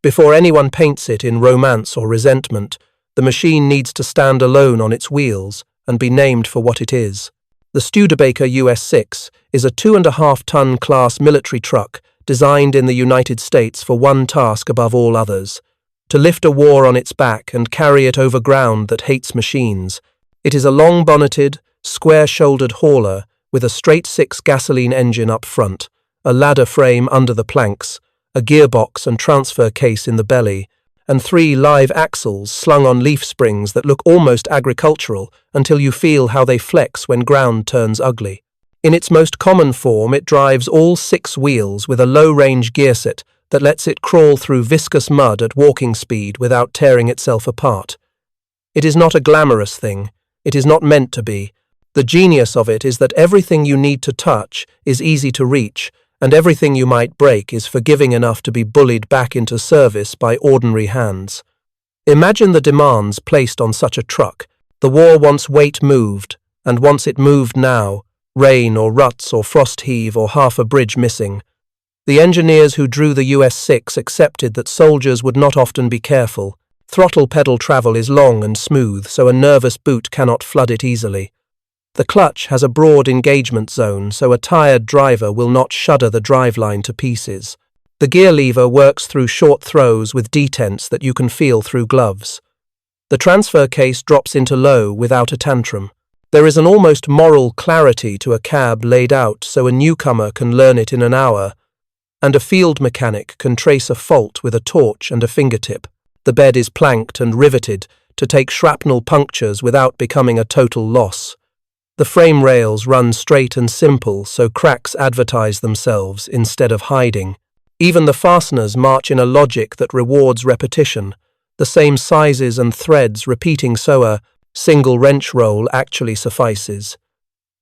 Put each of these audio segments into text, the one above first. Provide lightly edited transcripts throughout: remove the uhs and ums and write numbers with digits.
Before anyone paints it in romance or resentment, the machine needs to stand alone on its wheels and be named for what it is. The Studebaker US-6 is a 2.5-ton class military truck designed in the United States for one task above all others: to lift a war on its back and carry it over ground that hates machines. It is a long-bonneted, square-shouldered hauler with a straight-six gasoline engine up front, a ladder frame under the planks, a gearbox and transfer case in the belly, and 3 live axles slung on leaf springs that look almost agricultural until you feel how they flex when ground turns ugly. In its most common form, it drives all 6 wheels with a low-range gearset that lets it crawl through viscous mud at walking speed without tearing itself apart. It is not a glamorous thing. It is not meant to be. The genius of it is that everything you need to touch is easy to reach, and everything you might break is forgiving enough to be bullied back into service by ordinary hands. Imagine the demands placed on such a truck. The war wants weight moved, and wants it moved now, rain or ruts or frost heave or half a bridge missing. The engineers who drew the US-6 accepted that soldiers would not often be careful. Throttle pedal travel is long and smooth, so a nervous boot cannot flood it easily. The clutch has a broad engagement zone, so a tired driver will not shudder the driveline to pieces. The gear lever works through short throws with detents that you can feel through gloves. The transfer case drops into low without a tantrum. There is an almost moral clarity to a cab laid out so a newcomer can learn it in an hour, and a field mechanic can trace a fault with a torch and a fingertip. The bed is planked and riveted to take shrapnel punctures without becoming a total loss. The frame rails run straight and simple, so cracks advertise themselves instead of hiding. Even the fasteners march in a logic that rewards repetition, the same sizes and threads repeating, so a single wrench roll actually suffices.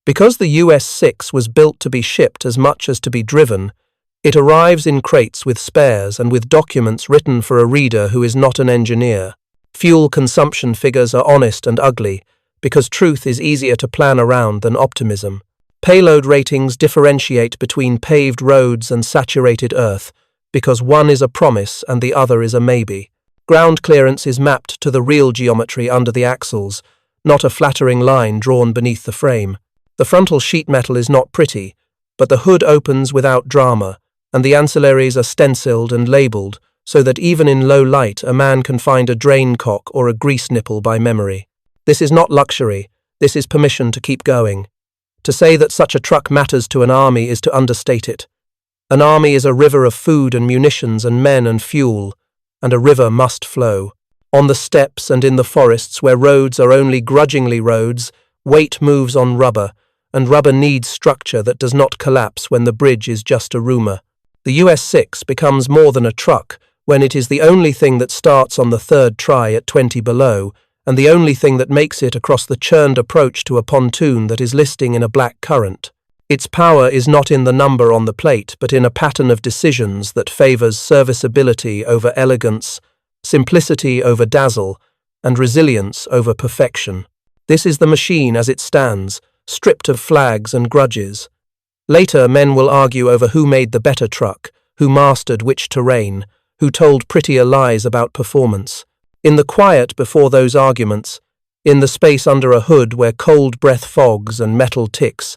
Because the US-6 was built to be shipped as much as to be driven, it arrives in crates with spares and with documents written for a reader who is not an engineer. Fuel consumption figures are honest and ugly, because truth is easier to plan around than optimism. Payload ratings differentiate between paved roads and saturated earth, because one is a promise and the other is a maybe. Ground clearance is mapped to the real geometry under the axles, not a flattering line drawn beneath the frame. The frontal sheet metal is not pretty, but the hood opens without drama, and the ancillaries are stenciled and labelled so that even in low light a man can find a drain cock or a grease nipple by memory. This is not luxury, this is permission to keep going. To say that such a truck matters to an army is to understate it. An army is a river of food and munitions and men and fuel, and a river must flow. On the steppes and in the forests where roads are only grudgingly roads, weight moves on rubber, and rubber needs structure that does not collapse when the bridge is just a rumour. The US-6 becomes more than a truck when it is the only thing that starts on the 3rd try at 20 below, and the only thing that makes it across the churned approach to a pontoon that is listing in a black current. Its power is not in the number on the plate, but in a pattern of decisions that favours serviceability over elegance, simplicity over dazzle, and resilience over perfection. This is the machine as it stands, stripped of flags and grudges. Later, men will argue over who made the better truck, who mastered which terrain, who told prettier lies about performance. In the quiet before those arguments, in the space under a hood where cold breath fogs and metal ticks,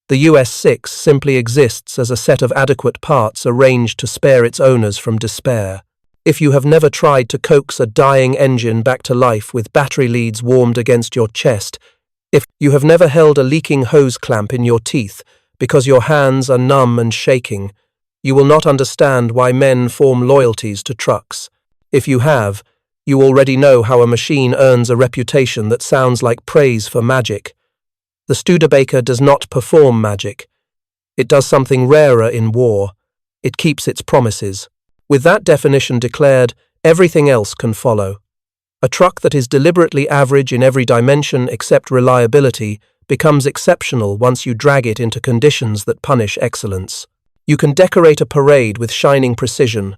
the US-6 simply exists as a set of adequate parts arranged to spare its owners from despair. If you have never tried to coax a dying engine back to life with battery leads warmed against your chest, if you have never held a leaking hose clamp in your teeth because your hands are numb and shaking, you will not understand why men form loyalties to trucks. If you have, you already know how a machine earns a reputation that sounds like praise for magic. The Studebaker does not perform magic. It does something rarer in war. It keeps its promises. With that definition declared, everything else can follow. A truck that is deliberately average in every dimension except reliability becomes exceptional once you drag it into conditions that punish excellence. You can decorate a parade with shining precision,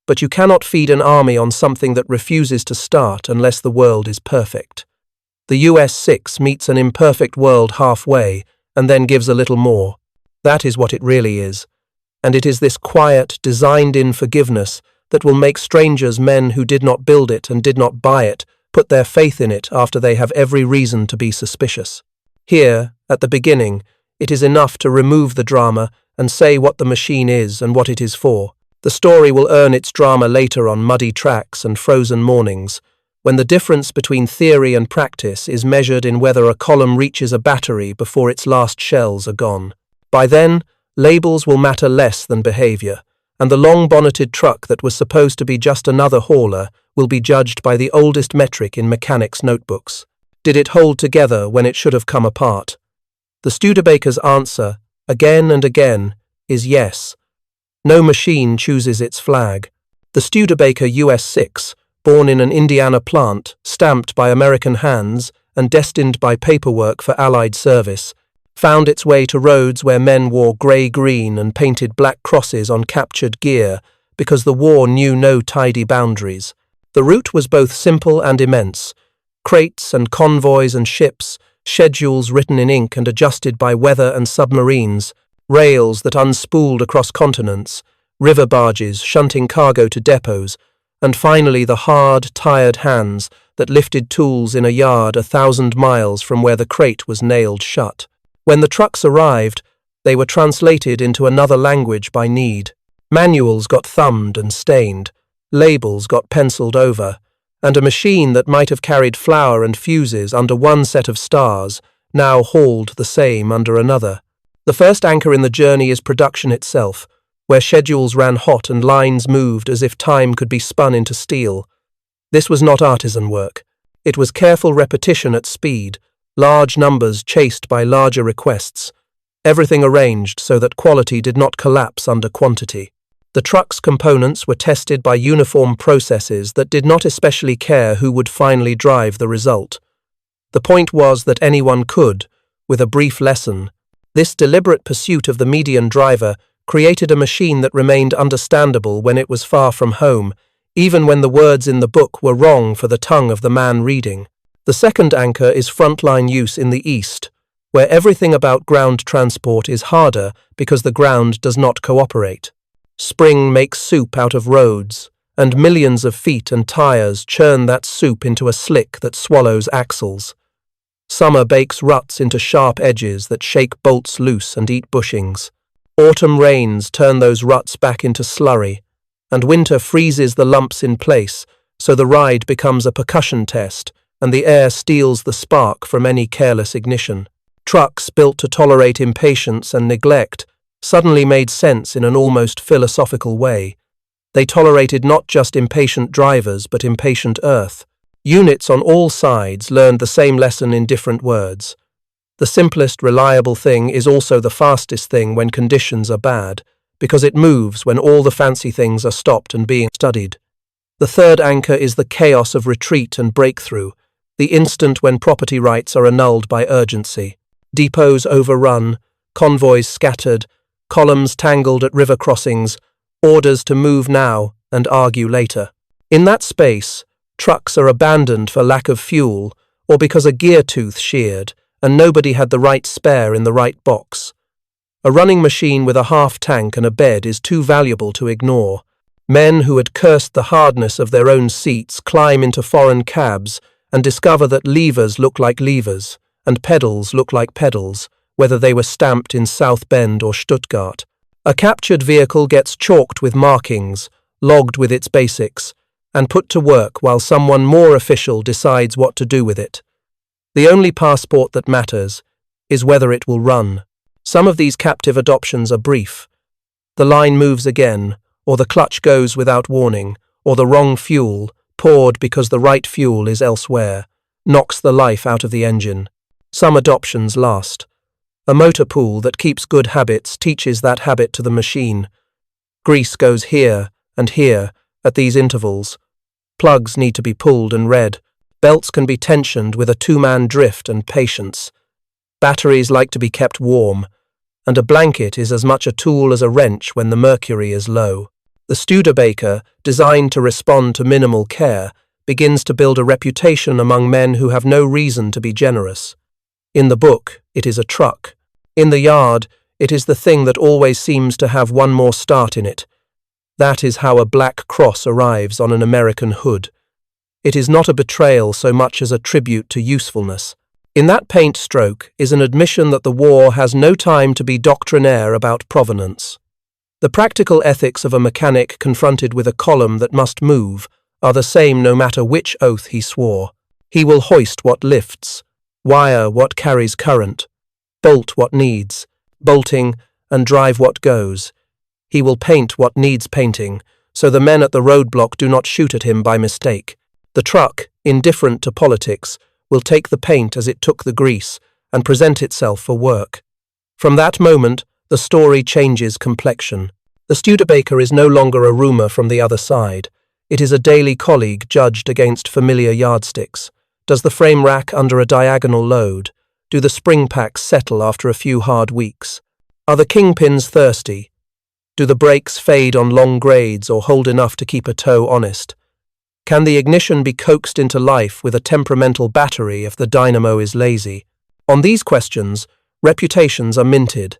but you cannot feed an army on something that refuses to start unless the world is perfect. The US-6 meets an imperfect world halfway and then gives a little more. That is what it really is. And it is this quiet, designed-in forgiveness that will make strangers, men who did not build it and did not buy it, put their faith in it after they have every reason to be suspicious. Here, at the beginning, it is enough to remove the drama and say what the machine is and what it is for. The story will earn its drama later on muddy tracks and frozen mornings, when the difference between theory and practice is measured in whether a column reaches a battery before its last shells are gone. By then, labels will matter less than behavior, and the long-bonneted truck that was supposed to be just another hauler will be judged by the oldest metric in mechanics' notebooks. Did it hold together when it should have come apart? The Studebaker's answer, again and again, is yes. No machine chooses its flag. The Studebaker US-6, born in an Indiana plant, stamped by American hands and destined by paperwork for Allied service, found its way to roads where men wore grey-green and painted black crosses on captured gear because the war knew no tidy boundaries. The route was both simple and immense. Crates and convoys and ships, schedules written in ink and adjusted by weather and submarines, rails that unspooled across continents, river barges shunting cargo to depots, and finally the hard, tired hands that lifted tools in a yard 1,000 miles from where the crate was nailed shut. When the trucks arrived, they were translated into another language by need. Manuals got thumbed and stained, labels got penciled over, and a machine that might have carried flour and fuses under one set of stars now hauled the same under another. The first anchor in the journey is production itself, where schedules ran hot and lines moved as if time could be spun into steel. This was not artisan work. It was careful repetition at speed, large numbers chased by larger requests, everything arranged so that quality did not collapse under quantity. The truck's components were tested by uniform processes that did not especially care who would finally drive the result. The point was that anyone could, with a brief lesson. This deliberate pursuit of the median driver created a machine that remained understandable when it was far from home, even when the words in the book were wrong for the tongue of the man reading. The second anchor is frontline use in the East, where everything about ground transport is harder because the ground does not cooperate. Spring makes soup out of roads, and millions of feet and tires churn that soup into a slick that swallows axles. Summer bakes ruts into sharp edges that shake bolts loose and eat bushings. Autumn rains turn those ruts back into slurry, and winter freezes the lumps in place so the ride becomes a percussion test and the air steals the spark from any careless ignition. Trucks built to tolerate impatience and neglect suddenly made sense in an almost philosophical way. They tolerated not just impatient drivers but impatient earth. Units on all sides learned the same lesson in different words. The simplest, reliable thing is also the fastest thing when conditions are bad, because it moves when all the fancy things are stopped and being studied. The third anchor is the chaos of retreat and breakthrough, the instant when property rights are annulled by urgency. Depots overrun, convoys scattered, columns tangled at river crossings, orders to move now and argue later. In that space, trucks are abandoned for lack of fuel or because a gear tooth sheared and nobody had the right spare in the right box. A running machine with a half tank and a bed is too valuable to ignore. Men who had cursed the hardness of their own seats climb into foreign cabs and discover that levers look like levers and pedals look like pedals, whether they were stamped in South Bend or Stuttgart. A captured vehicle gets chalked with markings, logged with its basics, and put to work while someone more official decides what to do with it. The only passport that matters is whether it will run. Some of these captive adoptions are brief. The line moves again, or the clutch goes without warning, or the wrong fuel, poured because the right fuel is elsewhere, knocks the life out of the engine. Some adoptions last. A motor pool that keeps good habits teaches that habit to the machine. Grease goes here and here at these intervals. Plugs need to be pulled and read. Belts can be tensioned with a two-man drift and patience. Batteries like to be kept warm, and a blanket is as much a tool as a wrench when the mercury is low. The Studebaker, designed to respond to minimal care, begins to build a reputation among men who have no reason to be generous. In the book, it is a truck. In the yard, it is the thing that always seems to have one more start in it. That is how a black cross arrives on an American hood. It is not a betrayal so much as a tribute to usefulness. In that paint stroke is an admission that the war has no time to be doctrinaire about provenance. The practical ethics of a mechanic confronted with a column that must move are the same no matter which oath he swore. He will hoist what lifts, wire what carries current, bolt what needs, bolting, and drive what goes. He will paint what needs painting, so the men at the roadblock do not shoot at him by mistake. The truck, indifferent to politics, will take the paint as it took the grease and present itself for work. From that moment, the story changes complexion. The Studebaker is no longer a rumour from the other side. It is a daily colleague judged against familiar yardsticks. Does the frame rack under a diagonal load? Do the spring packs settle after a few hard weeks? Are the kingpins thirsty? Do the brakes fade on long grades or hold enough to keep a toe honest? Can the ignition be coaxed into life with a temperamental battery if the dynamo is lazy? On these questions, reputations are minted.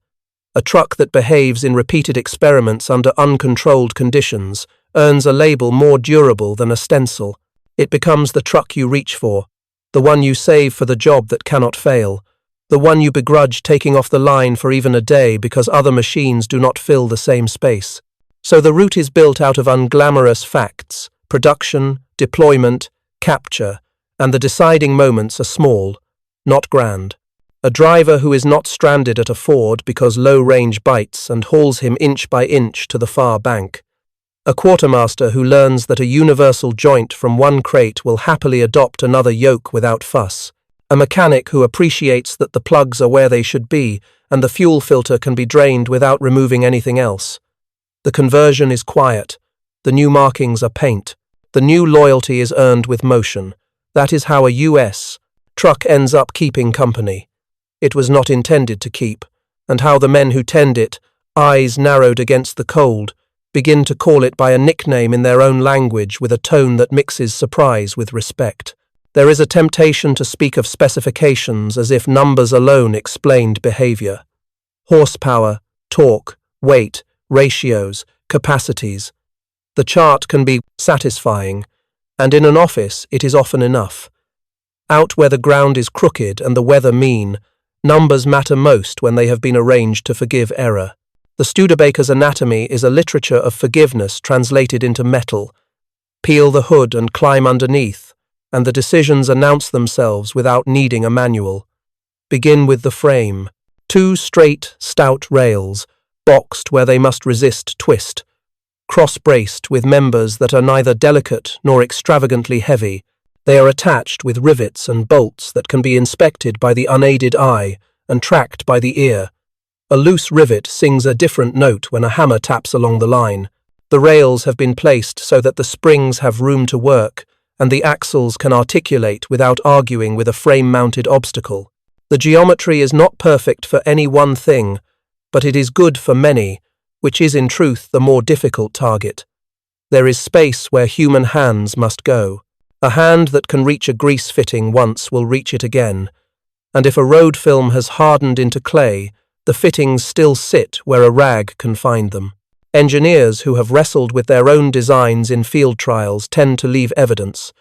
A truck that behaves in repeated experiments under uncontrolled conditions earns a label more durable than a stencil. It becomes the truck you reach for, the one you save for the job that cannot fail, the one you begrudge taking off the line for even a day because other machines do not fill the same space. So the route is built out of unglamorous facts, production, deployment, capture, and the deciding moments are small, not grand. A driver who is not stranded at a ford because low range bites and hauls him inch by inch to the far bank. A quartermaster who learns that a universal joint from one crate will happily adopt another yoke without fuss. A mechanic who appreciates that the plugs are where they should be and the fuel filter can be drained without removing anything else. The conversion is quiet. The new markings are paint. The new loyalty is earned with motion. That is how a US truck ends up keeping company. It was not intended to keep, and how the men who tend it, eyes narrowed against the cold, begin to call it by a nickname in their own language with a tone that mixes surprise with respect. There is a temptation to speak of specifications as if numbers alone explained behavior. Horsepower, torque, weight, ratios, capacities. The chart can be satisfying, and in an office it is often enough. Out where the ground is crooked and the weather mean, numbers matter most when they have been arranged to forgive error. The Studebaker's anatomy is a literature of forgiveness translated into metal. Peel the hood and climb underneath, and the decisions announce themselves without needing a manual. Begin with the frame. 2 straight, stout rails, boxed where they must resist twist, cross-braced with members that are neither delicate nor extravagantly heavy. They are attached with rivets and bolts that can be inspected by the unaided eye and tracked by the ear. A loose rivet sings a different note when a hammer taps along the line. The rails have been placed so that the springs have room to work and the axles can articulate without arguing with a frame-mounted obstacle. The geometry is not perfect for any one thing, but it is good for many, which is in truth the more difficult target. There is space where human hands must go. A hand that can reach a grease fitting once will reach it again, and if a road film has hardened into clay, the fittings still sit where a rag can find them. Engineers who have wrestled with their own designs in field trials tend to leave evidence.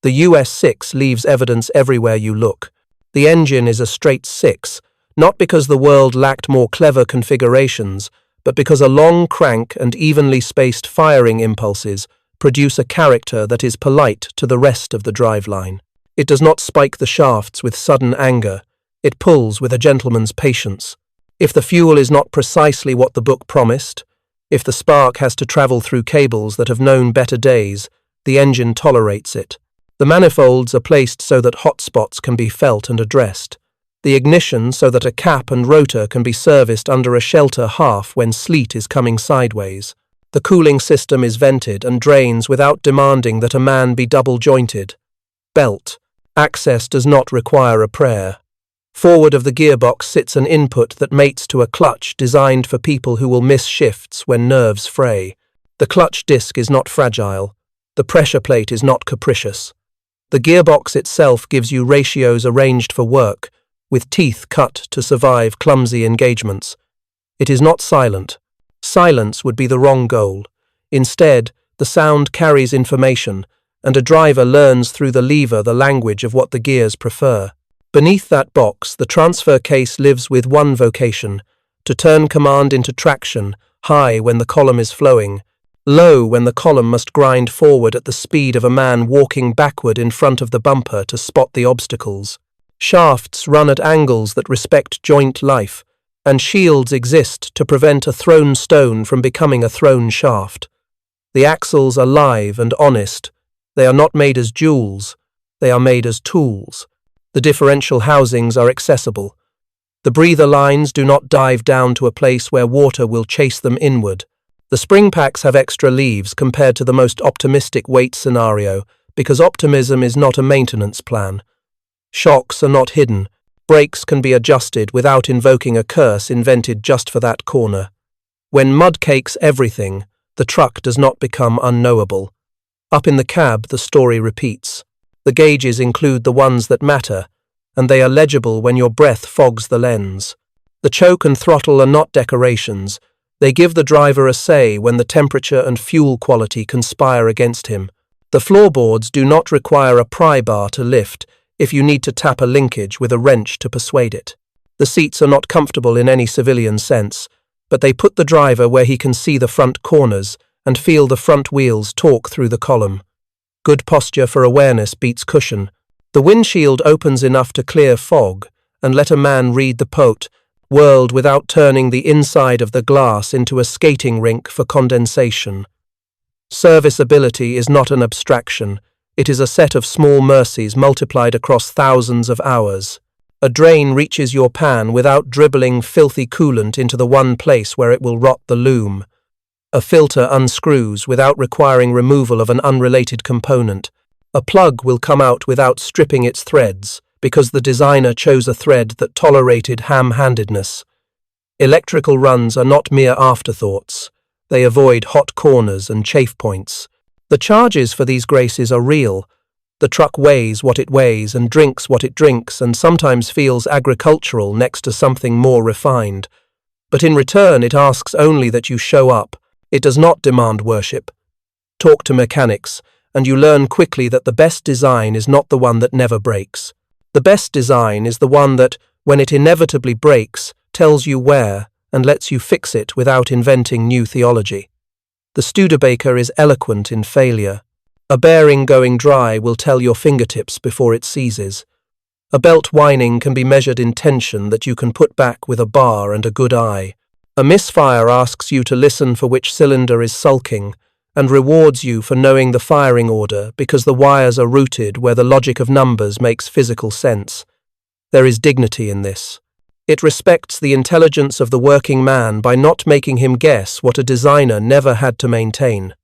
The US-6 leaves evidence everywhere you look. The engine is a straight 6, not because the world lacked more clever configurations, but because a long crank and evenly spaced firing impulses produce a character that is polite to the rest of the driveline. It does not spike the shafts with sudden anger. It pulls with a gentleman's patience. If the fuel is not precisely what the book promised, if the spark has to travel through cables that have known better days, the engine tolerates it. The manifolds are placed so that hot spots can be felt and addressed. The ignition so that a cap and rotor can be serviced under a shelter half when sleet is coming sideways. The cooling system is vented and drains without demanding that a man be double-jointed. Belt. Access does not require a prayer. Forward of the gearbox sits an input that mates to a clutch designed for people who will miss shifts when nerves fray. The clutch disc is not fragile. The pressure plate is not capricious. The gearbox itself gives you ratios arranged for work, with teeth cut to survive clumsy engagements. It is not silent. Silence would be the wrong goal. Instead, the sound carries information, and a driver learns through the lever the language of what the gears prefer. Beneath that box, the transfer case lives with one vocation: to turn command into traction, high when the column is flowing, low when the column must grind forward at the speed of a man walking backward in front of the bumper to spot the obstacles. Shafts run at angles that respect joint life, and shields exist to prevent a thrown stone from becoming a thrown shaft. The axles are live and honest. They are not made as jewels, they are made as tools. The differential housings are accessible. The breather lines do not dive down to a place where water will chase them inward. The spring packs have extra leaves compared to the most optimistic weight scenario, because optimism is not a maintenance plan. Shocks are not hidden. Brakes can be adjusted without invoking a curse invented just for that corner. When mud cakes everything, the truck does not become unknowable. Up in the cab, the story repeats. The gauges include the ones that matter, and they are legible when your breath fogs the lens. The choke and throttle are not decorations. They give the driver a say when the temperature and fuel quality conspire against him. The floorboards do not require a pry bar to lift if you need to tap a linkage with a wrench to persuade it. The seats are not comfortable in any civilian sense, but they put the driver where he can see the front corners and feel the front wheels torque through the column. Good posture for awareness beats cushion. The windshield opens enough to clear fog and let a man read the world without turning the inside of the glass into a skating rink for condensation. Serviceability is not an abstraction. It is a set of small mercies multiplied across thousands of hours. A drain reaches your pan without dribbling filthy coolant into the one place where it will rot the loom. A filter unscrews without requiring removal of an unrelated component. A plug will come out without stripping its threads, because the designer chose a thread that tolerated ham-handedness. Electrical runs are not mere afterthoughts. They avoid hot corners and chafe points. The charges for these graces are real. The truck weighs what it weighs and drinks what it drinks, and sometimes feels agricultural next to something more refined. But in return, it asks only that you show up. It does not demand worship. Talk to mechanics, and you learn quickly that the best design is not the one that never breaks. The best design is the one that, when it inevitably breaks, tells you where and lets you fix it without inventing new theology. The Studebaker is eloquent in failure. A bearing going dry will tell your fingertips before it seizes. A belt whining can be measured in tension that you can put back with a bar and a good eye. A misfire asks you to listen for which cylinder is sulking, and rewards you for knowing the firing order because the wires are rooted where the logic of numbers makes physical sense. There is dignity in this. It respects the intelligence of the working man by not making him guess what a designer never had to maintain.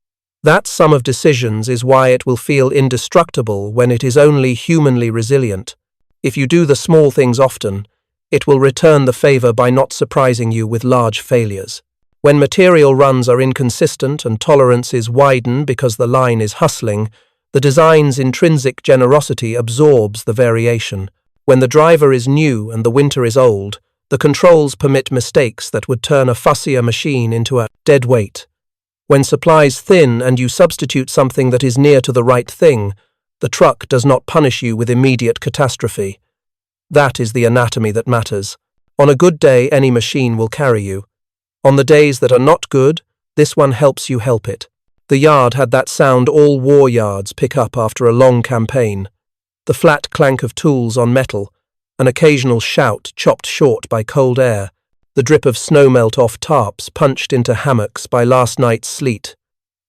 That sum of decisions is why it will feel indestructible when it is only humanly resilient. If you do the small things often, it will return the favor by not surprising you with large failures. When material runs are inconsistent and tolerances widen because the line is hustling, the design's intrinsic generosity absorbs the variation. When the driver is new and the winter is old, the controls permit mistakes that would turn a fussier machine into a dead weight. When supplies thin and you substitute something that is near to the right thing, the truck does not punish you with immediate catastrophe. That is the anatomy that matters. On a good day, any machine will carry you. On the days that are not good, this one helps you help it. The yard had that sound all war yards pick up after a long campaign. The flat clank of tools on metal, an occasional shout chopped short by cold air, the drip of snowmelt off tarps punched into hammocks by last night's sleet.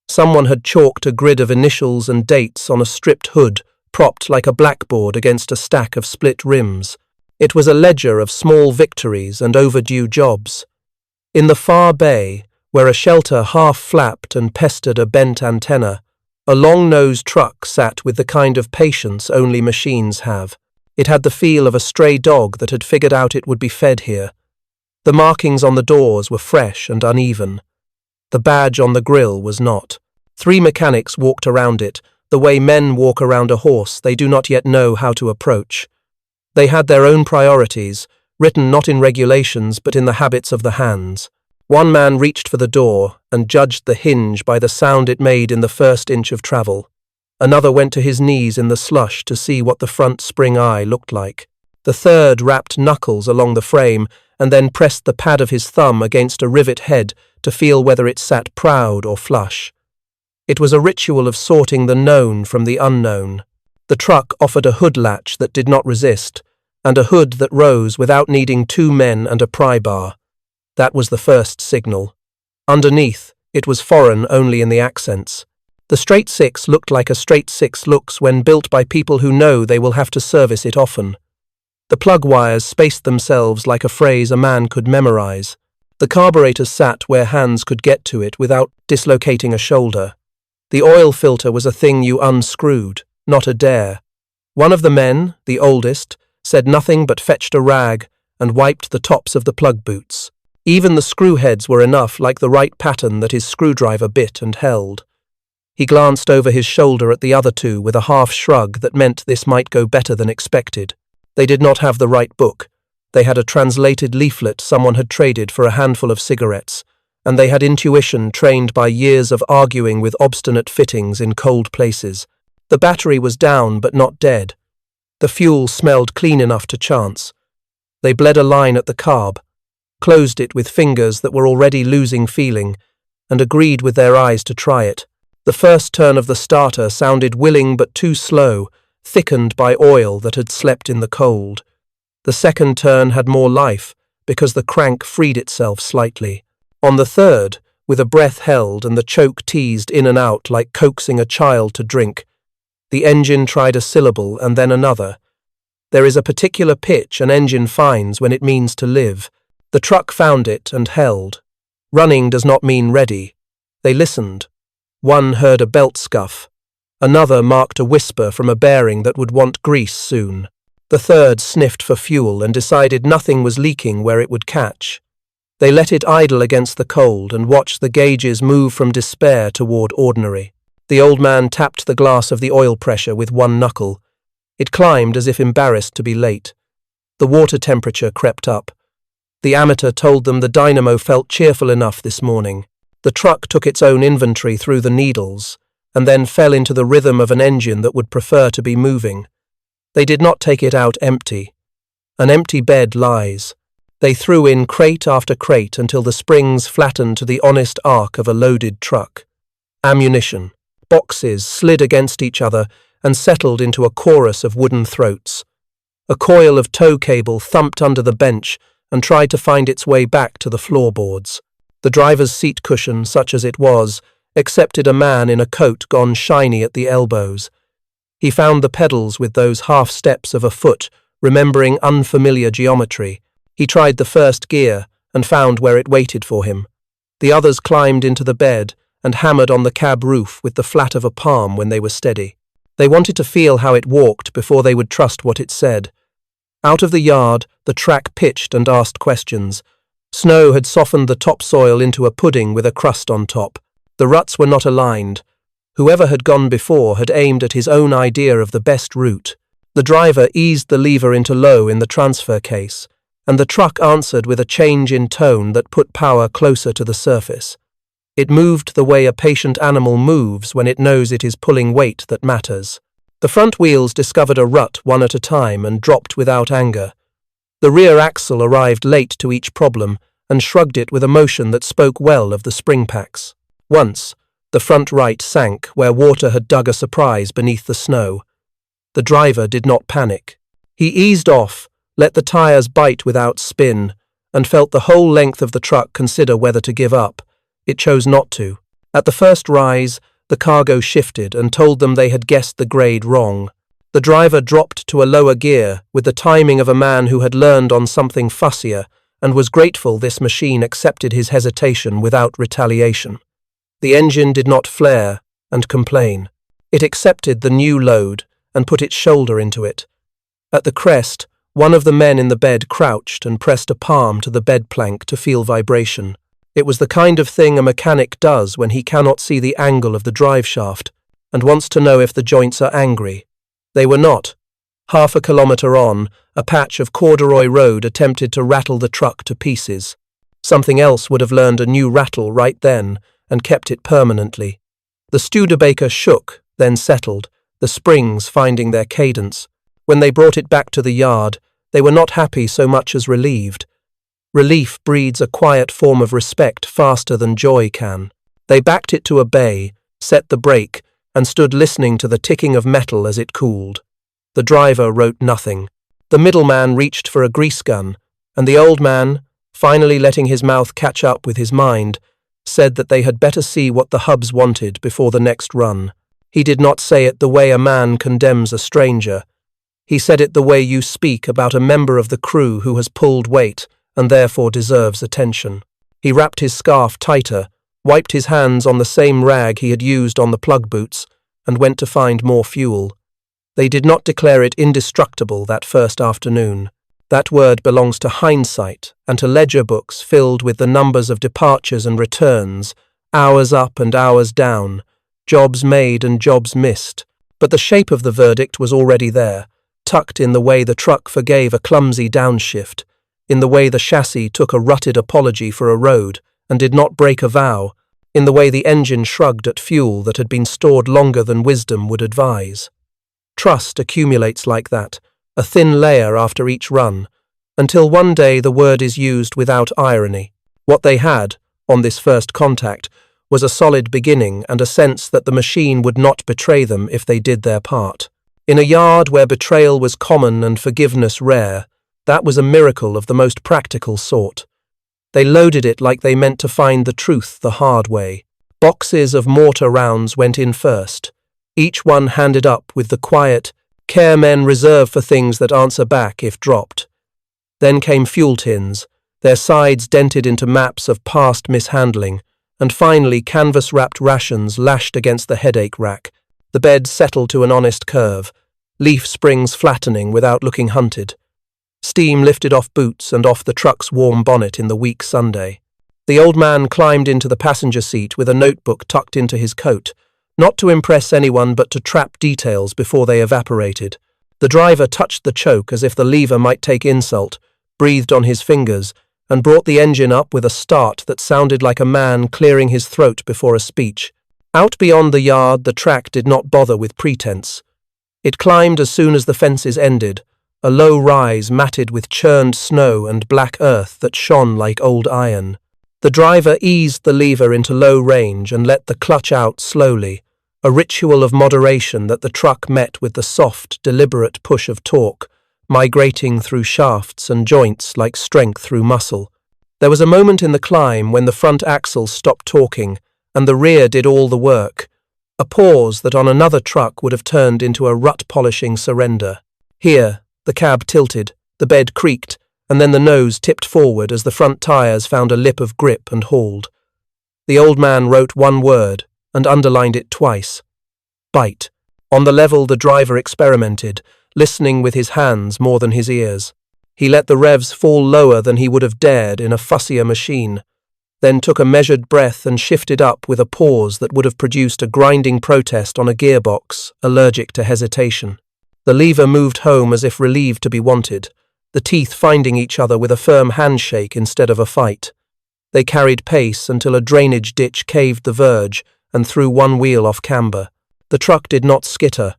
Someone had chalked a grid of initials and dates on a stripped hood, propped like a blackboard against a stack of split rims. It was a ledger of small victories and overdue jobs. In the far bay, where a shelter half flapped and pestered a bent antenna, a long-nosed truck sat with the kind of patience only machines have. It had the feel of a stray dog that had figured out it would be fed here. The markings on the doors were fresh and uneven. The badge on the grille was not. 3 mechanics walked around it, the way men walk around a horse they do not yet know how to approach. They had their own priorities, written not in regulations but in the habits of the hands. One man reached for the door and judged the hinge by the sound it made in the first inch of travel. Another went to his knees in the slush to see what the front spring eye looked like. The third wrapped knuckles along the frame and then pressed the pad of his thumb against a rivet head to feel whether it sat proud or flush. It was a ritual of sorting the known from the unknown. The truck offered a hood latch that did not resist, and a hood that rose without needing 2 men and a pry bar. That was the first signal. Underneath, it was foreign only in the accents. The straight six looked like a straight six looks when built by people who know they will have to service it often. The plug wires spaced themselves like a phrase a man could memorize. The carburetor sat where hands could get to it without dislocating a shoulder. The oil filter was a thing you unscrewed, not a dare. One of the men, the oldest, said nothing but fetched a rag and wiped the tops of the plug boots. Even the screw heads were enough like the right pattern that his screwdriver bit and held. He glanced over his shoulder at the other two with a half shrug that meant this might go better than expected. They did not have the right book. They had a translated leaflet someone had traded for a handful of cigarettes, and they had intuition trained by years of arguing with obstinate fittings in cold places. The battery was down but not dead. The fuel smelled clean enough to chance. They bled a line at the carb, closed it with fingers that were already losing feeling, and agreed with their eyes to try it. The first turn of the starter sounded willing but too slow, thickened by oil that had slept in the cold. The second turn had more life, because the crank freed itself slightly. On the third, with a breath held and the choke teased in and out like coaxing a child to drink, the engine tried a syllable and then another. There is a particular pitch an engine finds when it means to live. The truck found it and held. Running does not mean ready. They listened. One heard a belt scuff. Another marked a whisper from a bearing that would want grease soon. The third sniffed for fuel and decided nothing was leaking where it would catch. They let it idle against the cold and watched the gauges move from despair toward ordinary. The old man tapped the glass of the oil pressure with one knuckle. It climbed as if embarrassed to be late. The water temperature crept up. The amateur told them the dynamo felt cheerful enough this morning. The truck took its own inventory through the needles, and then fell into the rhythm of an engine that would prefer to be moving. They did not take it out empty. An empty bed lies. They threw in crate after crate until the springs flattened to the honest arc of a loaded truck. Ammunition, boxes slid against each other and settled into a chorus of wooden throats. A coil of tow cable thumped under the bench and tried to find its way back to the floorboards. The driver's seat cushion, such as it was, accepted a man in a coat gone shiny at the elbows. He found the pedals with those half steps of a foot, remembering unfamiliar geometry. He tried the first gear and found where it waited for him. The others climbed into the bed and hammered on the cab roof with the flat of a palm when they were steady. They wanted to feel how it walked before they would trust what it said. Out of the yard, the track pitched and asked questions. Snow had softened the topsoil into a pudding with a crust on top. The ruts were not aligned. Whoever had gone before had aimed at his own idea of the best route. The driver eased the lever into low in the transfer case, and the truck answered with a change in tone that put power closer to the surface. It moved the way a patient animal moves when it knows it is pulling weight that matters. The front wheels discovered a rut one at a time and dropped without anger. The rear axle arrived late to each problem and shrugged it with a motion that spoke well of the spring packs. Once, the front right sank where water had dug a surprise beneath the snow. The driver did not panic. He eased off, let the tires bite without spin, and felt the whole length of the truck consider whether to give up. It chose not to. At the first rise, the cargo shifted and told them they had guessed the grade wrong. The driver dropped to a lower gear with the timing of a man who had learned on something fussier and was grateful this machine accepted his hesitation without retaliation. The engine did not flare and complain. It accepted the new load and put its shoulder into it. At the crest, one of the men in the bed crouched and pressed a palm to the bed plank to feel vibration. It was the kind of thing a mechanic does when he cannot see the angle of the drive shaft and wants to know if the joints are angry. They were not. Half a kilometre on, a patch of corduroy road attempted to rattle the truck to pieces. Something else would have learned a new rattle right then and kept it permanently. The Studebaker shook, then settled, the springs finding their cadence. When they brought it back to the yard, they were not happy so much as relieved. Relief breeds a quiet form of respect faster than joy can. They backed it to a bay, set the brake, and stood listening to the ticking of metal as it cooled. The driver wrote nothing. The middleman reached for a grease gun, and the old man, finally letting his mouth catch up with his mind, said that they had better see what the hubs wanted before the next run. He did not say it the way a man condemns a stranger. He said it the way you speak about a member of the crew who has pulled weight and therefore deserves attention. He wrapped his scarf tighter, wiped his hands on the same rag he had used on the plug boots, and went to find more fuel. They did not declare it indestructible that first afternoon. That word belongs to hindsight and to ledger books filled with the numbers of departures and returns, hours up and hours down, jobs made and jobs missed. But the shape of the verdict was already there, tucked in the way the truck forgave a clumsy downshift, in the way the chassis took a rutted apology for a road and did not break a vow, in the way the engine shrugged at fuel that had been stored longer than wisdom would advise. Trust accumulates like that, a thin layer after each run, until one day the word is used without irony. What they had, on this first contact, was a solid beginning and a sense that the machine would not betray them if they did their part. In a yard where betrayal was common and forgiveness rare, that was a miracle of the most practical sort. They loaded it like they meant to find the truth the hard way. Boxes of mortar rounds went in first, each one handed up with the quiet care men reserve for things that answer back if dropped. Then came fuel tins, their sides dented into maps of past mishandling, and finally canvas-wrapped rations lashed against the headache rack. The bed settled to an honest curve, leaf springs flattening without looking hunted. Steam lifted off boots and off the truck's warm bonnet in the weak Sunday. The old man climbed into the passenger seat with a notebook tucked into his coat, not to impress anyone but to trap details before they evaporated. The driver touched the choke as if the lever might take insult, breathed on his fingers, and brought the engine up with a start that sounded like a man clearing his throat before a speech. Out beyond the yard, the track did not bother with pretense. It climbed as soon as the fences ended, a low rise matted with churned snow and black earth that shone like old iron. The driver eased the lever into low range and let the clutch out slowly, a ritual of moderation that the truck met with the soft, deliberate push of torque, migrating through shafts and joints like strength through muscle. There was a moment in the climb when the front axles stopped talking and the rear did all the work, a pause that on another truck would have turned into a rut-polishing surrender. Here, the cab tilted, the bed creaked, and then the nose tipped forward as the front tires found a lip of grip and hauled. The old man wrote one word and underlined it twice. Bite. On the level, the driver experimented, listening with his hands more than his ears. He let the revs fall lower than he would have dared in a fussier machine, then took a measured breath and shifted up with a pause that would have produced a grinding protest on a gearbox, allergic to hesitation. The lever moved home as if relieved to be wanted, the teeth finding each other with a firm handshake instead of a fight. They carried pace until a drainage ditch caved the verge and threw one wheel off camber. The truck did not skitter.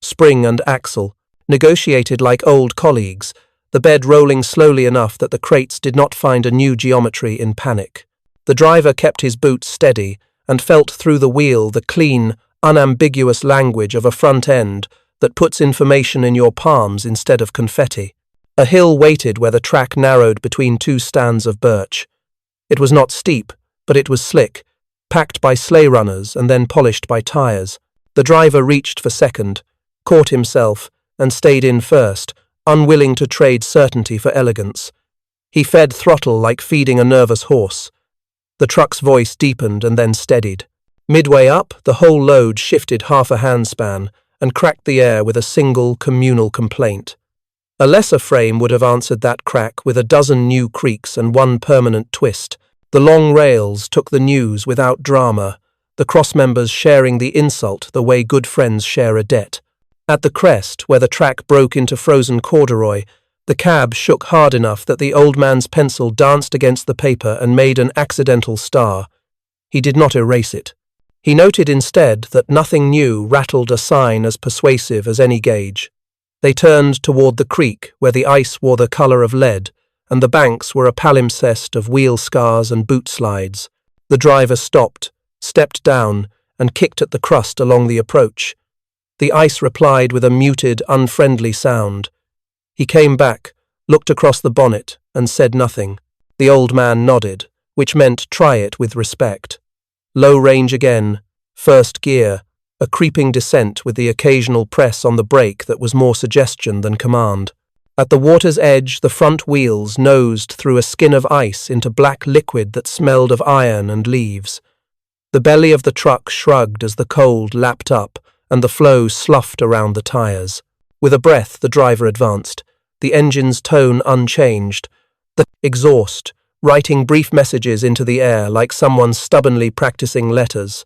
Spring and axle, negotiated like old colleagues, the bed rolling slowly enough that the crates did not find a new geometry in panic. The driver kept his boots steady and felt through the wheel the clean, unambiguous language of a front end that puts information in your palms instead of confetti. A hill waited where the track narrowed between two stands of birch. It was not steep, but it was slick, packed by sleigh runners and then polished by tires. The driver reached for second, caught himself, and stayed in first, unwilling to trade certainty for elegance. He fed throttle like feeding a nervous horse. The truck's voice deepened and then steadied. Midway up, the whole load shifted half a handspan and cracked the air with a single communal complaint. A lesser frame would have answered that crack with a dozen new creaks and one permanent twist. The long rails took the news without drama, the crossmembers sharing the insult the way good friends share a debt. At the crest, where the track broke into frozen corduroy, The cab shook hard enough that the old man's pencil danced against the paper and made an accidental star. He did not erase it. He noted instead that nothing new rattled a sign as persuasive as any gauge. They turned toward the creek, where the ice wore the color of lead, and the banks were a palimpsest of wheel scars and boot slides. The driver stopped, stepped down, and kicked at the crust along the approach. The ice replied with a muted, unfriendly sound. He came back, looked across the bonnet, and said nothing. The old man nodded, which meant try it with respect. Low range again, first gear, a creeping descent with the occasional press on the brake that was more suggestion than command. At the water's edge, the front wheels nosed through a skin of ice into black liquid that smelled of iron and leaves. The belly of the truck shrugged as the cold lapped up, and the flow sloughed around the tires. With a breath, the driver advanced, the engine's tone unchanged, the exhaust, writing brief messages into the air like someone stubbornly practicing letters.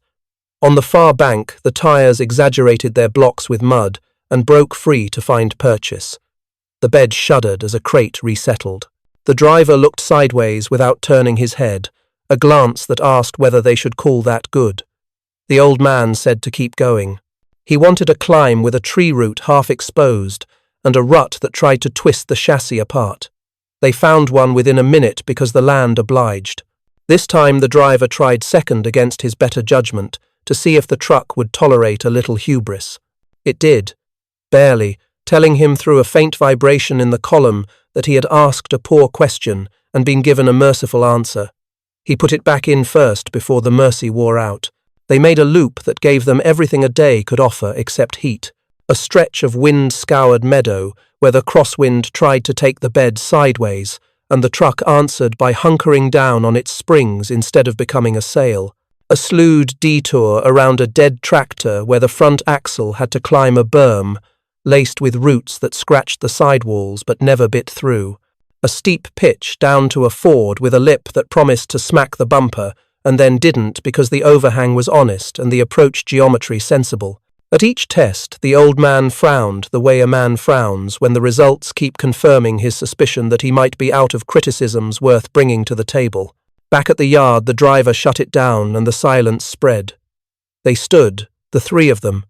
On the far bank, the tires exaggerated their blocks with mud and broke free to find purchase. The bed shuddered as a crate resettled. The driver looked sideways without turning his head, a glance that asked whether they should call that good. The old man said to keep going. He wanted a climb with a tree root half exposed and a rut that tried to twist the chassis apart. They found one within a minute because the land obliged. This time the driver tried second against his better judgment to see if the truck would tolerate a little hubris. It did, barely, telling him through a faint vibration in the column that he had asked a poor question and been given a merciful answer. He put it back in first before the mercy wore out. They made a loop that gave them everything a day could offer except heat, a stretch of wind-scoured meadow where the crosswind tried to take the bed sideways, and the truck answered by hunkering down on its springs instead of becoming a sail. A slewed detour around a dead tractor where the front axle had to climb a berm, laced with roots that scratched the sidewalls but never bit through. A steep pitch down to a ford with a lip that promised to smack the bumper and then didn't because the overhang was honest and the approach geometry sensible. At each test, the old man frowned the way a man frowns when the results keep confirming his suspicion that he might be out of criticisms worth bringing to the table. Back at the yard, the driver shut it down and the silence spread. They stood, the three of them,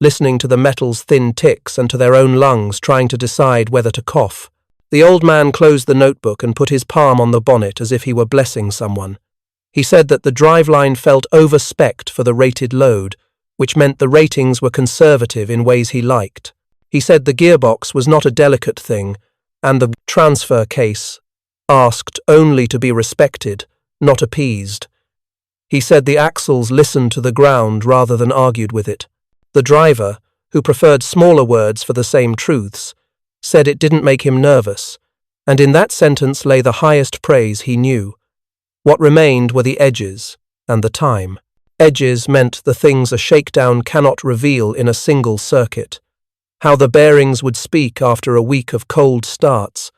listening to the metal's thin ticks and to their own lungs trying to decide whether to cough. The old man closed the notebook and put his palm on the bonnet as if he were blessing someone. He said that the driveline felt over-spec'd for the rated load, which meant the ratings were conservative in ways he liked. He said the gearbox was not a delicate thing, and the transfer case asked only to be respected, not appeased. He said the axles listened to the ground rather than argued with it. The driver, who preferred smaller words for the same truths, said it didn't make him nervous, and in that sentence lay the highest praise he knew. What remained were the edges and the time. Edges meant the things a shakedown cannot reveal in a single circuit. How the bearings would speak after a week of cold starts.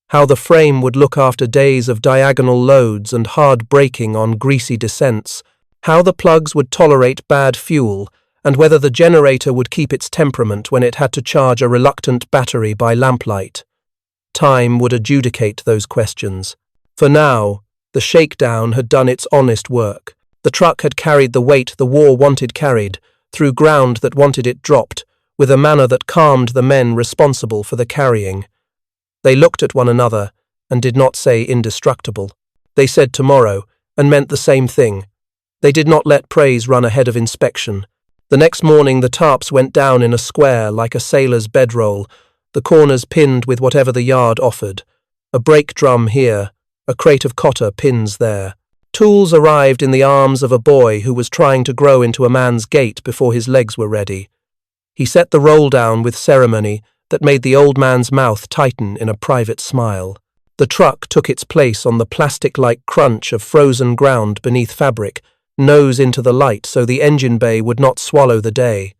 How the frame would look after days of diagonal loads and hard braking on greasy descents. How the plugs would tolerate bad fuel, and whether the generator would keep its temperament when it had to charge a reluctant battery by lamplight. Time would adjudicate those questions. For now, the shakedown had done its honest work. The truck had carried the weight the war wanted carried, through ground that wanted it dropped, with a manner that calmed the men responsible for the carrying. They looked at one another and did not say indestructible. They said tomorrow, and meant the same thing. They did not let praise run ahead of inspection. The next morning the tarps went down in a square like a sailor's bedroll, the corners pinned with whatever the yard offered. A brake drum here, a crate of cotter pins there. Tools arrived in the arms of a boy who was trying to grow into a man's gait before his legs were ready. He set the roll down with ceremony that made the old man's mouth tighten in a private smile. The truck took its place on the plastic-like crunch of frozen ground beneath fabric, nose into the light so the engine bay would not swallow the day.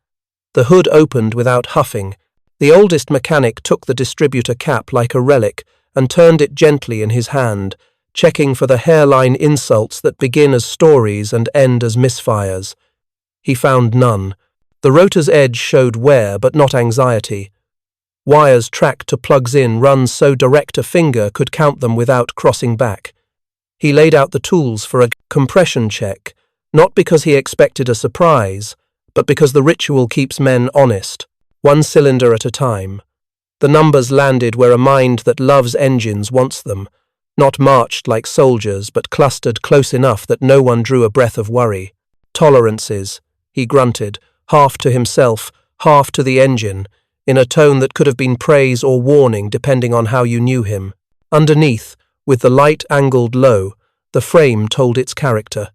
The hood opened without huffing. The oldest mechanic took the distributor cap like a relic and turned it gently in his hand, checking for the hairline insults that begin as stories and end as misfires. He found none. The rotor's edge showed wear but not anxiety. Wires tracked to plugs in, runs so direct a finger could count them without crossing back. He laid out the tools for a compression check, not because he expected a surprise, but because the ritual keeps men honest, one cylinder at a time. The numbers landed where a mind that loves engines wants them, not marched like soldiers, but clustered close enough that no one drew a breath of worry. Tolerances, he grunted, half to himself, half to the engine, in a tone that could have been praise or warning depending on how you knew him. Underneath, with the light angled low, the frame told its character.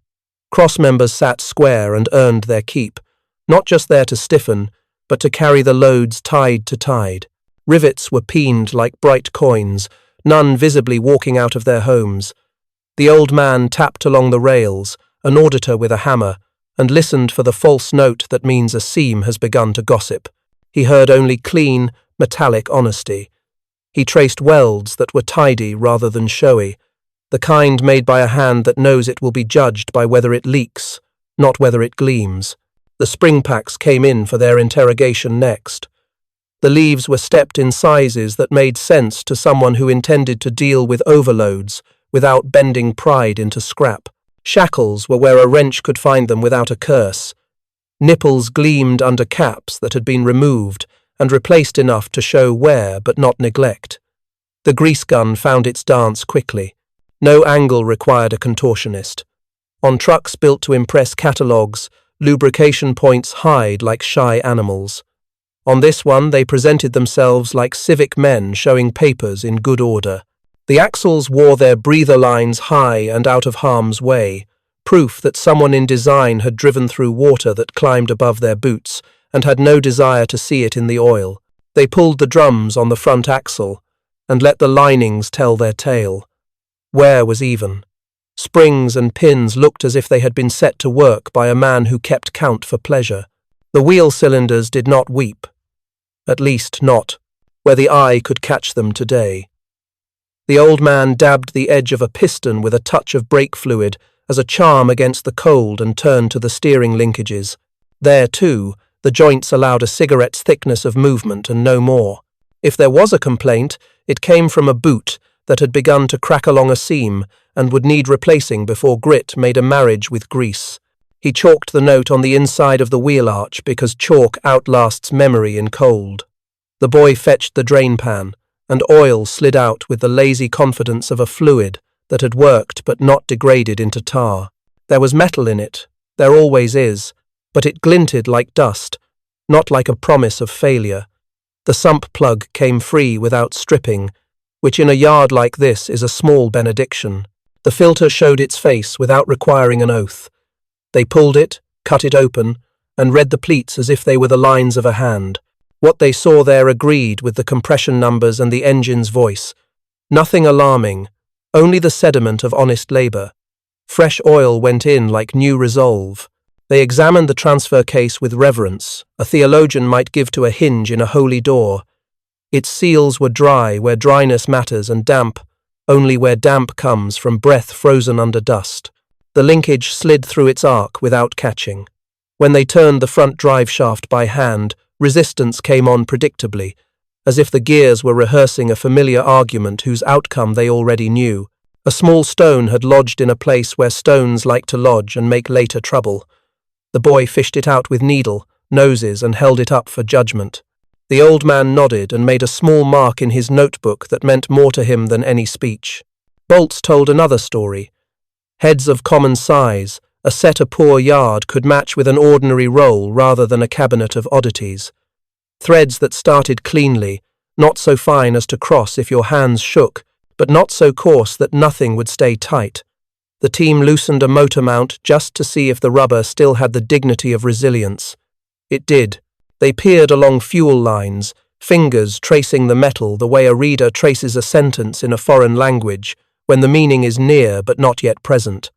Cross members sat square and earned their keep, not just there to stiffen, but to carry the loads tide to tide. Rivets were peened like bright coins, none visibly walking out of their homes. The old man tapped along the rails, an auditor with a hammer, and listened for the false note that means a seam has begun to gossip. He heard only clean, metallic honesty. He traced welds that were tidy rather than showy, the kind made by a hand that knows it will be judged by whether it leaks, not whether it gleams. The spring packs came in for their interrogation next. The leaves were stepped in sizes that made sense to someone who intended to deal with overloads without bending pride into scrap. Shackles were where a wrench could find them without a curse. Nipples gleamed under caps that had been removed and replaced enough to show wear but not neglect. The grease gun found its dance quickly. No angle required a contortionist. On trucks built to impress catalogues, lubrication points hide like shy animals. On this one, they presented themselves like civic men showing papers in good order. The axles wore their breather lines high and out of harm's way, proof that someone in design had driven through water that climbed above their boots and had no desire to see it in the oil. They pulled the drums on the front axle and let the linings tell their tale. Wear was even. Springs and pins looked as if they had been set to work by a man who kept count for pleasure. The wheel cylinders did not weep. At least not where the eye could catch them today. The old man dabbed the edge of a piston with a touch of brake fluid as a charm against the cold and turned to the steering linkages. There, too, the joints allowed a cigarette's thickness of movement and no more. If there was a complaint, it came from a boot that had begun to crack along a seam and would need replacing before grit made a marriage with grease. He chalked the note on the inside of the wheel arch because chalk outlasts memory in cold. The boy fetched the drain pan, and oil slid out with the lazy confidence of a fluid that had worked but not degraded into tar. There was metal in it, there always is, but it glinted like dust, not like a promise of failure. The sump plug came free without stripping, which in a yard like this is a small benediction. The filter showed its face without requiring an oath. They pulled it, cut it open, and read the pleats as if they were the lines of a hand. What they saw there agreed with the compression numbers and the engine's voice. Nothing alarming, only the sediment of honest labour. Fresh oil went in like new resolve. They examined the transfer case with reverence a theologian might give to a hinge in a holy door. Its seals were dry where dryness matters and damp only where damp comes from breath frozen under dust. The linkage slid through its arc without catching. When they turned the front drive shaft by hand, resistance came on predictably, as if the gears were rehearsing a familiar argument whose outcome they already knew. A small stone had lodged in a place where stones like to lodge and make later trouble. The boy fished it out with needle, noses, and held it up for judgment. The old man nodded and made a small mark in his notebook that meant more to him than any speech. Bolts told another story. Heads of common size, a set a poor yard could match with an ordinary roll rather than a cabinet of oddities. Threads that started cleanly, not so fine as to cross if your hands shook, but not so coarse that nothing would stay tight. The team loosened a motor mount just to see if the rubber still had the dignity of resilience. It did. They peered along fuel lines, fingers tracing the metal the way a reader traces a sentence in a foreign language, when the meaning is near but not yet present.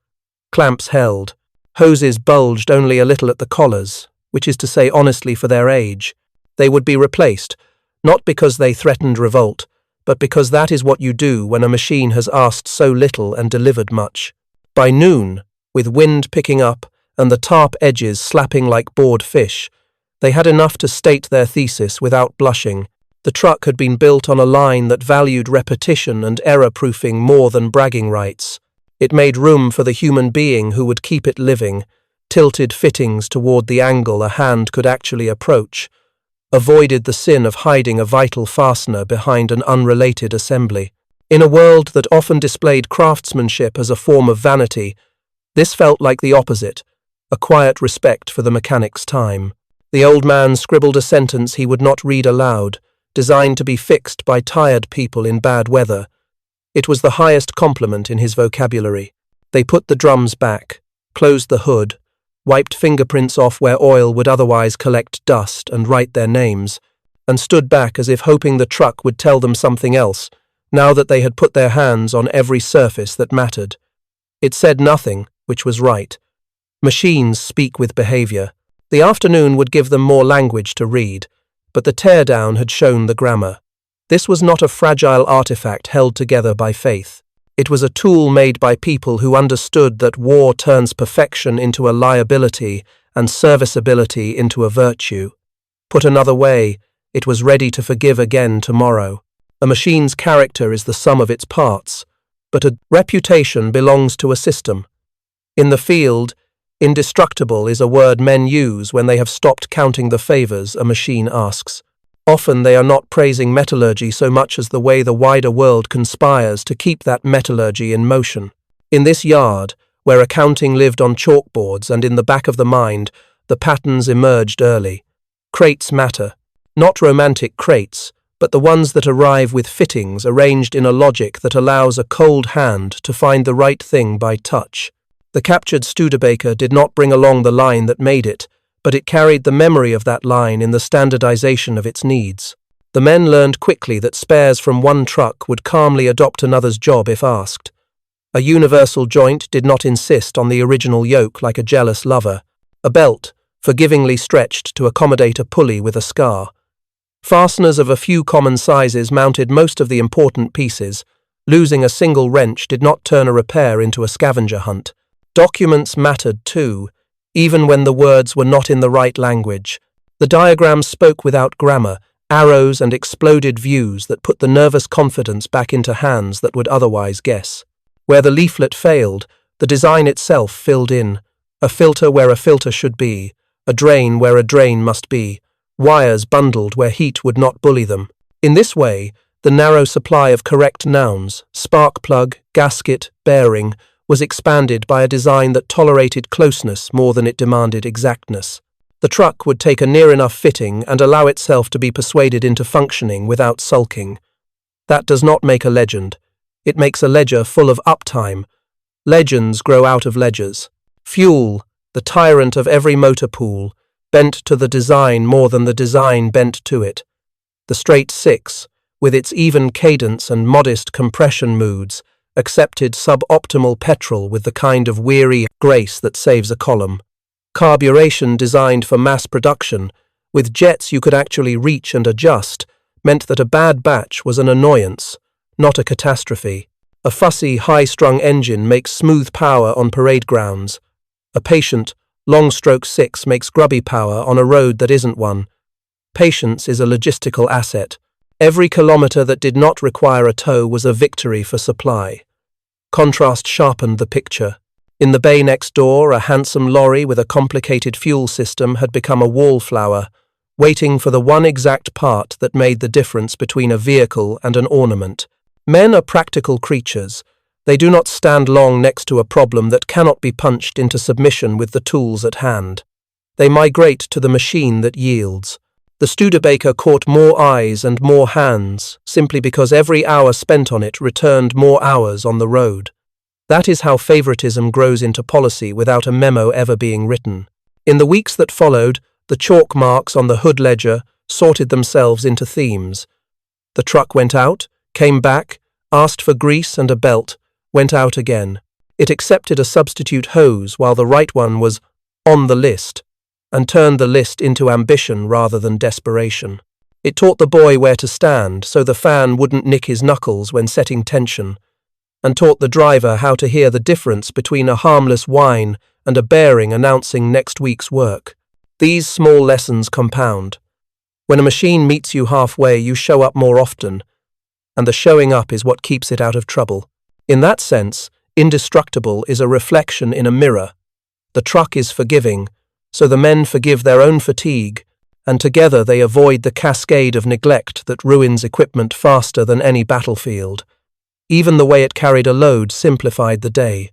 Clamps held. Hoses bulged only a little at the collars, which is to say honestly for their age. They would be replaced, not because they threatened revolt, but because that is what you do when a machine has asked so little and delivered much. By noon, with wind picking up and the tarp edges slapping like bored fish, they had enough to state their thesis without blushing. The truck had been built on a line that valued repetition and error-proofing more than bragging rights. It made room for the human being who would keep it living, tilted fittings toward the angle a hand could actually approach, avoided the sin of hiding a vital fastener behind an unrelated assembly. In a world that often displayed craftsmanship as a form of vanity, this felt like the opposite, a quiet respect for the mechanic's time. The old man scribbled a sentence he would not read aloud, designed to be fixed by tired people in bad weather. It was the highest compliment in his vocabulary. They put the drums back, closed the hood, wiped fingerprints off where oil would otherwise collect dust and write their names, and stood back as if hoping the truck would tell them something else, now that they had put their hands on every surface that mattered. It said nothing, which was right. Machines speak with behavior. The afternoon would give them more language to read, but the teardown had shown the grammar. This was not a fragile artifact held together by faith. It was a tool made by people who understood that war turns perfection into a liability and serviceability into a virtue. Put another way, it was ready to forgive again tomorrow. A machine's character is the sum of its parts, but a reputation belongs to a system. In the field, indestructible is a word men use when they have stopped counting the favors a machine asks. Often they are not praising metallurgy so much as the way the wider world conspires to keep that metallurgy in motion. In this yard, where accounting lived on chalkboards and in the back of the mind, the patterns emerged early. Crates matter. Not romantic crates, but the ones that arrive with fittings arranged in a logic that allows a cold hand to find the right thing by touch. The captured Studebaker did not bring along the line that made it, but it carried the memory of that line in the standardization of its needs. The men learned quickly that spares from one truck would calmly adopt another's job if asked. A universal joint did not insist on the original yoke like a jealous lover. A belt, forgivingly stretched to accommodate a pulley with a scar. Fasteners of a few common sizes mounted most of the important pieces. Losing a single wrench did not turn a repair into a scavenger hunt. Documents mattered too, even when the words were not in the right language. The diagrams spoke without grammar, arrows and exploded views that put the nervous confidence back into hands that would otherwise guess. Where the leaflet failed, the design itself filled in. A filter where a filter should be, a drain where a drain must be, wires bundled where heat would not bully them. In this way, the narrow supply of correct nouns, spark plug, gasket, bearing, was expanded by a design that tolerated closeness more than it demanded exactness. The truck would take a near enough fitting and allow itself to be persuaded into functioning without sulking. That does not make a legend. It makes a ledger full of uptime. Legends grow out of ledgers. Fuel, the tyrant of every motor pool, bent to the design more than the design bent to it. The straight six, with its even cadence and modest compression moods, accepted suboptimal petrol with the kind of weary grace that saves a column. Carburation designed for mass production, with jets you could actually reach and adjust, meant that a bad batch was an annoyance, not a catastrophe. A fussy, high-strung engine makes smooth power on parade grounds. A patient, long-stroke six makes grubby power on a road that isn't one. Patience is a logistical asset. Every kilometre that did not require a tow was a victory for supply. Contrast sharpened the picture. In the bay next door, a handsome lorry with a complicated fuel system had become a wallflower, waiting for the one exact part that made the difference between a vehicle and an ornament. Men are practical creatures. They do not stand long next to a problem that cannot be punched into submission with the tools at hand. They migrate to the machine that yields. The Studebaker caught more eyes and more hands, simply because every hour spent on it returned more hours on the road. That is how favoritism grows into policy without a memo ever being written. In the weeks that followed, the chalk marks on the hood ledger sorted themselves into themes. The truck went out, came back, asked for grease and a belt, went out again. It accepted a substitute hose while the right one was on the list, and turned the list into ambition rather than desperation. It taught the boy where to stand so the fan wouldn't nick his knuckles when setting tension, and taught the driver how to hear the difference between a harmless whine and a bearing announcing next week's work. These small lessons compound. When a machine meets you halfway, you show up more often, and the showing up is what keeps it out of trouble. In that sense, Indestructible is a reflection in a mirror. The truck is forgiving, so the men forgive their own fatigue, and together they avoid the cascade of neglect that ruins equipment faster than any battlefield. Even the way it carried a load simplified the day.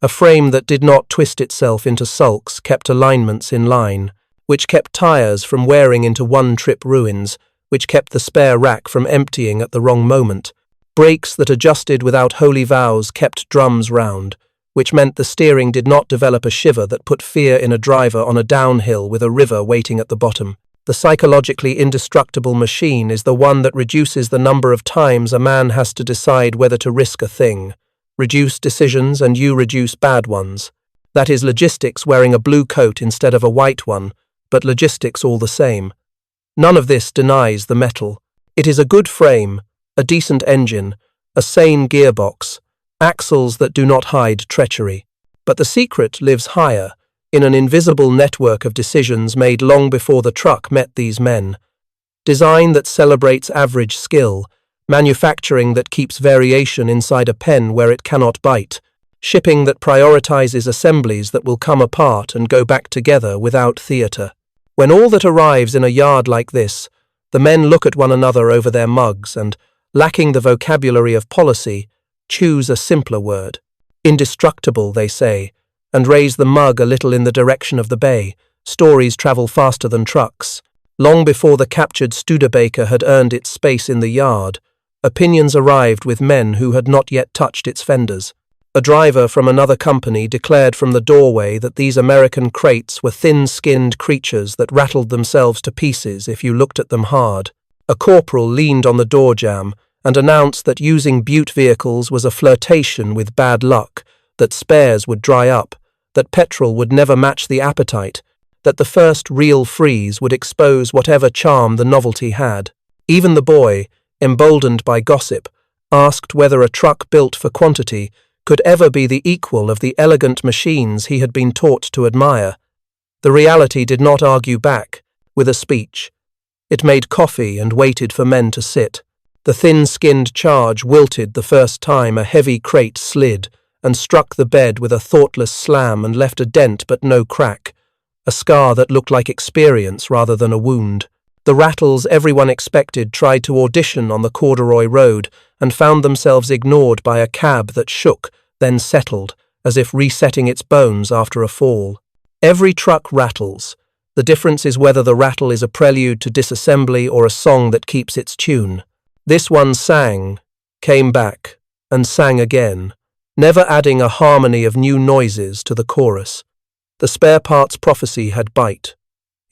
A frame that did not twist itself into sulks kept alignments in line, which kept tires from wearing into one-trip ruins, which kept the spare rack from emptying at the wrong moment. Brakes that adjusted without holy vows kept drums round, which meant the steering did not develop a shiver that put fear in a driver on a downhill with a river waiting at the bottom. The psychologically indestructible machine is the one that reduces the number of times a man has to decide whether to risk a thing. Reduce decisions and you reduce bad ones. That is logistics wearing a blue coat instead of a white one, but logistics all the same. None of this denies the metal. It is a good frame, a decent engine, a sane gearbox, axles that do not hide treachery. But the secret lives higher, in an invisible network of decisions made long before the truck met these men. Design that celebrates average skill, manufacturing that keeps variation inside a pen where it cannot bite, shipping that prioritizes assemblies that will come apart and go back together without theater. When all that arrives in a yard like this, the men look at one another over their mugs and, lacking the vocabulary of policy, choose a simpler word. Indestructible, they say, and raise the mug a little in the direction of the bay. Stories travel faster than trucks. Long before the captured Studebaker had earned its space in the yard, opinions arrived with men who had not yet touched its fenders. A driver from another company declared from the doorway that these American crates were thin-skinned creatures that rattled themselves to pieces if you looked at them hard. A corporal leaned on the door jamb and announced that using butte vehicles was a flirtation with bad luck, that spares would dry up, that petrol would never match the appetite, that the first real freeze would expose whatever charm the novelty had. Even the boy, emboldened by gossip, asked whether a truck built for quantity could ever be the equal of the elegant machines he had been taught to admire. The reality did not argue back with a speech. It made coffee and waited for men to sit. The thin-skinned charge wilted the first time a heavy crate slid and struck the bed with a thoughtless slam and left a dent but no crack, a scar that looked like experience rather than a wound. The rattles everyone expected tried to audition on the corduroy road and found themselves ignored by a cab that shook, then settled, as if resetting its bones after a fall. Every truck rattles. The difference is whether the rattle is a prelude to disassembly or a song that keeps its tune. This one sang, came back, and sang again, never adding a harmony of new noises to the chorus. The spare parts prophecy had bite.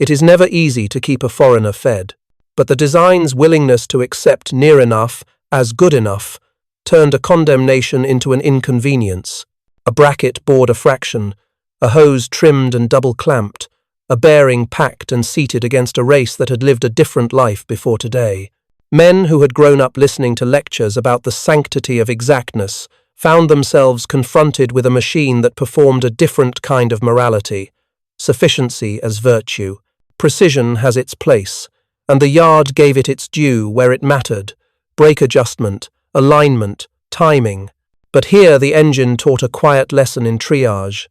It is never easy to keep a foreigner fed, but the design's willingness to accept near enough as good enough turned a condemnation into an inconvenience. A bracket bore a fraction, a hose trimmed and double-clamped, a bearing packed and seated against a race that had lived a different life before today. Men who had grown up listening to lectures about the sanctity of exactness found themselves confronted with a machine that performed a different kind of morality. Sufficiency as virtue. Precision has its place, and the yard gave it its due where it mattered. Brake adjustment, alignment, timing. But here the engine taught a quiet lesson in triage.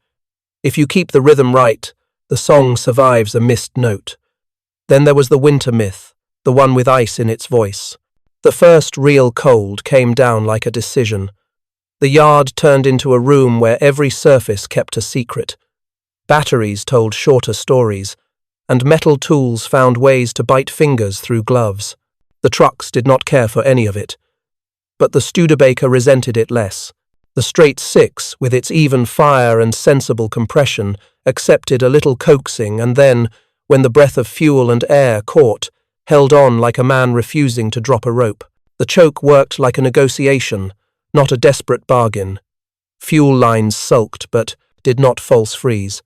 If you keep the rhythm right, the song survives a missed note. Then there was the winter myth, the one with ice in its voice. The first real cold came down like a decision. The yard turned into a room where every surface kept a secret. Batteries told shorter stories, and metal tools found ways to bite fingers through gloves. The trucks did not care for any of it. But the Studebaker resented it less. The straight six, with its even fire and sensible compression, accepted a little coaxing and then, when the breath of fuel and air caught, held on like a man refusing to drop a rope. The choke worked like a negotiation, not a desperate bargain. Fuel lines sulked, but did not false freeze.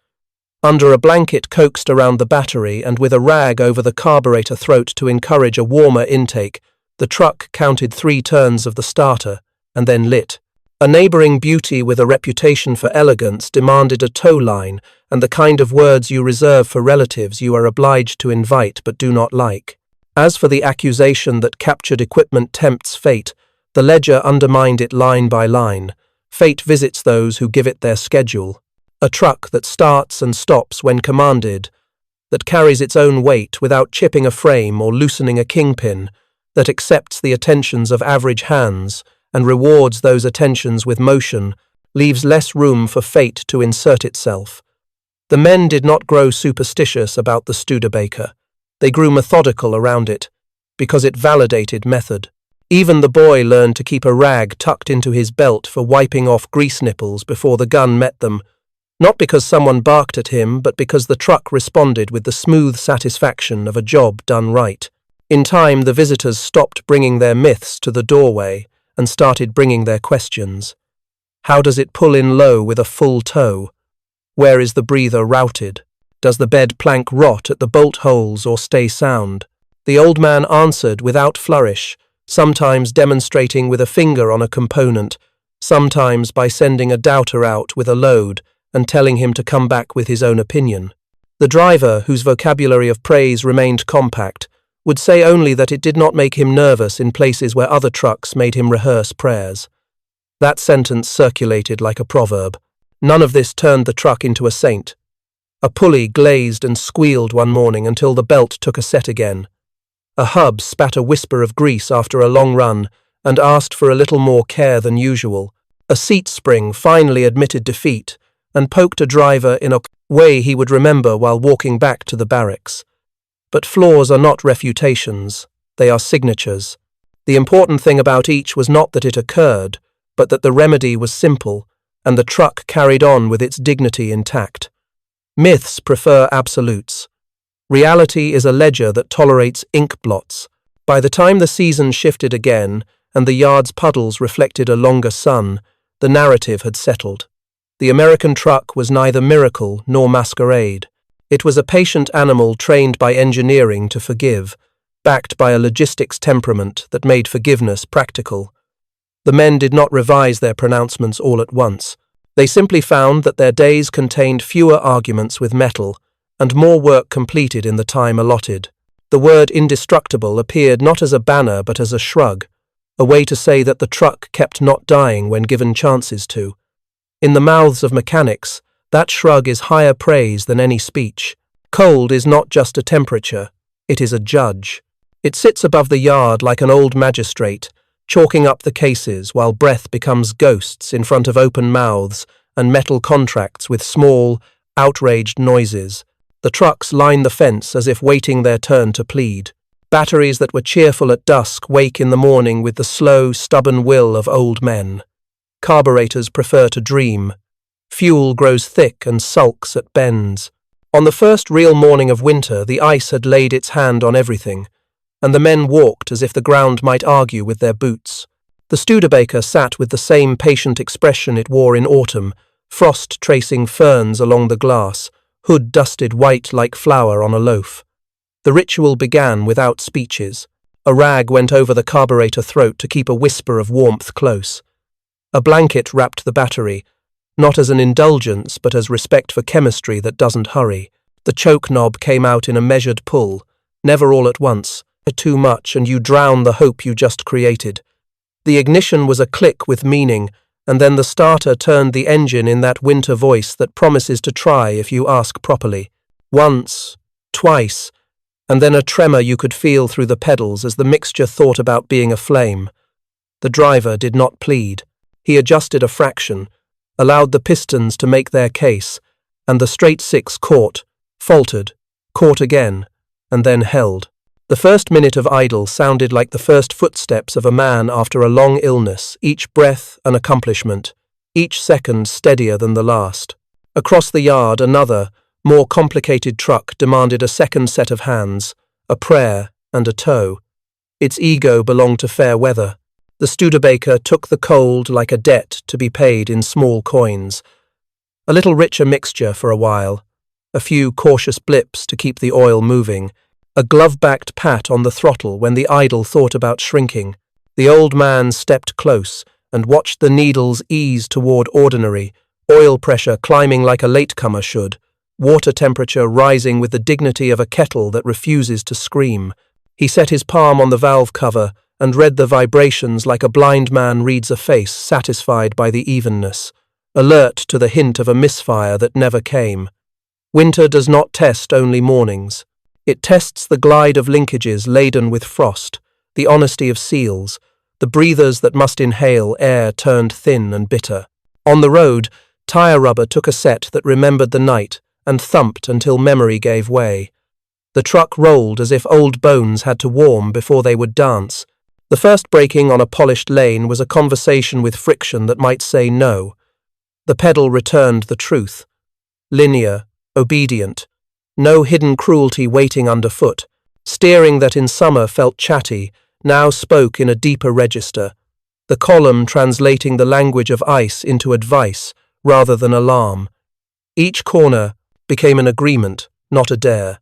Under a blanket coaxed around the battery and with a rag over the carburetor throat to encourage a warmer intake, the truck counted 3 turns of the starter and then lit. A neighbouring beauty with a reputation for elegance demanded a tow line and the kind of words you reserve for relatives you are obliged to invite but do not like. As for the accusation that captured equipment tempts fate, the ledger undermined it line by line. Fate visits those who give it their schedule. A truck that starts and stops when commanded, that carries its own weight without chipping a frame or loosening a kingpin, that accepts the attentions of average hands and rewards those attentions with motion, leaves less room for fate to insert itself. The men did not grow superstitious about the Studebaker. They grew methodical around it, because it validated method. Even the boy learned to keep a rag tucked into his belt for wiping off grease nipples before the gun met them, not because someone barked at him, but because the truck responded with the smooth satisfaction of a job done right. In time, the visitors stopped bringing their myths to the doorway and started bringing their questions. How does it pull in low with a full toe? Where is the breather routed? Does the bed plank rot at the bolt holes or stay sound? The old man answered without flourish, sometimes demonstrating with a finger on a component, sometimes by sending a doubter out with a load and telling him to come back with his own opinion. The driver, whose vocabulary of praise remained compact, would say only that it did not make him nervous in places where other trucks made him rehearse prayers. That sentence circulated like a proverb. None of this turned the truck into a saint. A pulley glazed and squealed one morning until the belt took a set again. A hub spat a whisper of grease after a long run and asked for a little more care than usual. A seat spring finally admitted defeat and poked a driver in a way he would remember while walking back to the barracks. But flaws are not refutations, they are signatures. The important thing about each was not that it occurred, but that the remedy was simple, and the truck carried on with its dignity intact. Myths prefer absolutes. Reality is a ledger that tolerates ink blots. By the time the season shifted again, and the yard's puddles reflected a longer sun, the narrative had settled. The American truck was neither miracle nor masquerade. It was a patient animal trained by engineering to forgive, backed by a logistics temperament that made forgiveness practical. The men did not revise their pronouncements all at once. They simply found that their days contained fewer arguments with metal and more work completed in the time allotted. The word indestructible appeared not as a banner but as a shrug, a way to say that the truck kept not dying when given chances to. In the mouths of mechanics, that shrug is higher praise than any speech. Cold is not just a temperature, it is a judge. It sits above the yard like an old magistrate, chalking up the cases while breath becomes ghosts in front of open mouths and metal contracts with small, outraged noises. The trucks line the fence as if waiting their turn to plead. Batteries that were cheerful at dusk wake in the morning with the slow, stubborn will of old men. Carburetors prefer to dream. Fuel grows thick and sulks at bends. On the first real morning of winter, the ice had laid its hand on everything, and the men walked as if the ground might argue with their boots. The Studebaker sat with the same patient expression it wore in autumn, frost tracing ferns along the glass, hood dusted white like flour on a loaf. The ritual began without speeches. A rag went over the carburetor throat to keep a whisper of warmth close. A blanket wrapped the battery, not as an indulgence but as respect for chemistry that doesn't hurry. The choke knob came out in a measured pull, never all at once. Too much and you drown the hope you just created. The ignition was a click with meaning, and then the starter turned the engine in that winter voice that promises to try if you ask properly. Once, twice, and then a tremor you could feel through the pedals as the mixture thought about being a flame. The driver did not plead. He adjusted a fraction, allowed the pistons to make their case, and the straight six caught, faltered, caught again, and then held. The first minute of idle sounded like the first footsteps of a man after a long illness, each breath an accomplishment, each second steadier than the last. Across the yard, another, more complicated truck demanded a second set of hands, a prayer and a tow. Its ego belonged to fair weather. The Studebaker took the cold like a debt to be paid in small coins. A little richer mixture for a while, a few cautious blips to keep the oil moving, a glove-backed pat on the throttle when the idle thought about shrinking. The old man stepped close and watched the needles ease toward ordinary, oil pressure climbing like a latecomer should, water temperature rising with the dignity of a kettle that refuses to scream. He set his palm on the valve cover and read the vibrations like a blind man reads a face, satisfied by the evenness, alert to the hint of a misfire that never came. Winter does not test only mornings. It tests the glide of linkages laden with frost, the honesty of seals, the breathers that must inhale air turned thin and bitter. On the road, tire rubber took a set that remembered the night and thumped until memory gave way. The truck rolled as if old bones had to warm before they would dance. The first braking on a polished lane was a conversation with friction that might say no. The pedal returned the truth. Linear, obedient, no hidden cruelty waiting underfoot. Steering that in summer felt chatty, now spoke in a deeper register, the column translating the language of ice into advice rather than alarm. Each corner became an agreement, not a dare.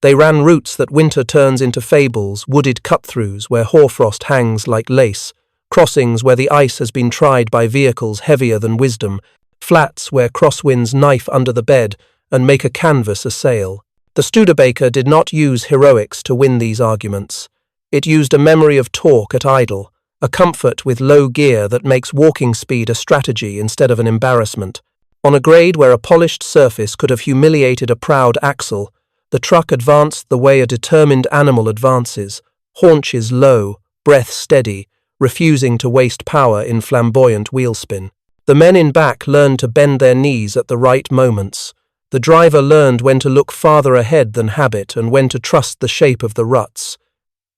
They ran routes that winter turns into fables, wooded cut-throughs where hoarfrost hangs like lace, crossings where the ice has been tried by vehicles heavier than wisdom, flats where crosswinds knife under the bed and make a canvas a sail. The Studebaker did not use heroics to win these arguments. It used a memory of torque at idle, a comfort with low gear that makes walking speed a strategy instead of an embarrassment. On a grade where a polished surface could have humiliated a proud axle, the truck advanced the way a determined animal advances, haunches low, breath steady, refusing to waste power in flamboyant wheelspin. The men in back learned to bend their knees at the right moments. The driver learned when to look farther ahead than habit and when to trust the shape of the ruts.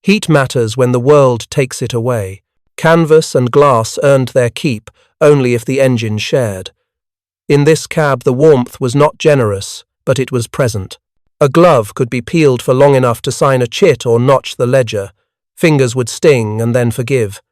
Heat matters when the world takes it away. Canvas and glass earned their keep only if the engine shared. In this cab the warmth was not generous, but it was present. A glove could be peeled for long enough to sign a chit or notch the ledger. Fingers would sting and then forgive.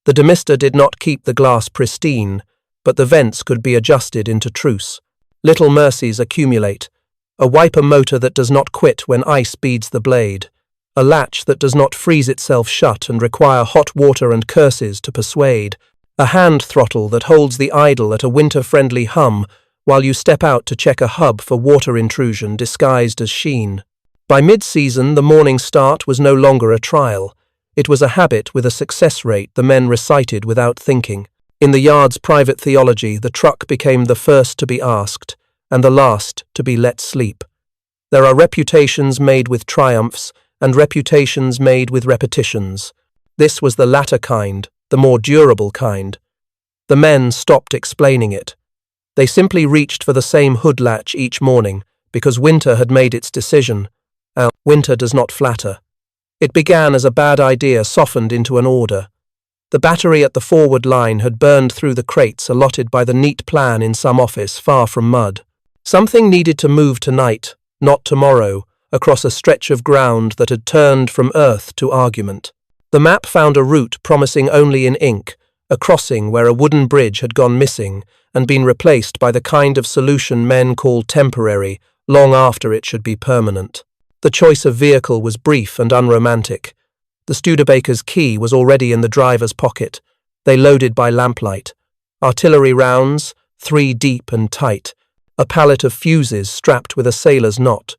The demister did not keep the glass pristine, but the vents could be adjusted into truce. Little mercies accumulate. A wiper motor that does not quit when ice beads the blade. A latch that does not freeze itself shut and require hot water and curses to persuade. A hand throttle that holds the idle at a winter-friendly hum while you step out to check a hub for water intrusion disguised as sheen. By mid-season, the morning start was no longer a trial. It was a habit with a success rate the men recited without thinking. In the yard's private theology, the truck became the first to be asked, and the last to be let sleep. There are reputations made with triumphs, and reputations made with repetitions. This was the latter kind, the more durable kind. The men stopped explaining it. They simply reached for the same hood latch each morning, because winter had made its decision. Winter does not flatter. It began as a bad idea softened into an order. The battery at the forward line had burned through the crates allotted by the neat plan in some office far from mud. Something needed to move tonight, not tomorrow, across a stretch of ground that had turned from earth to argument. The map found a route promising only in ink, a crossing where a wooden bridge had gone missing and been replaced by the kind of solution men call temporary, long after it should be permanent. The choice of vehicle was brief and unromantic. The Studebaker's key was already in the driver's pocket. They loaded by lamplight. Artillery rounds, 3 deep and tight. A pallet of fuses strapped with a sailor's knot.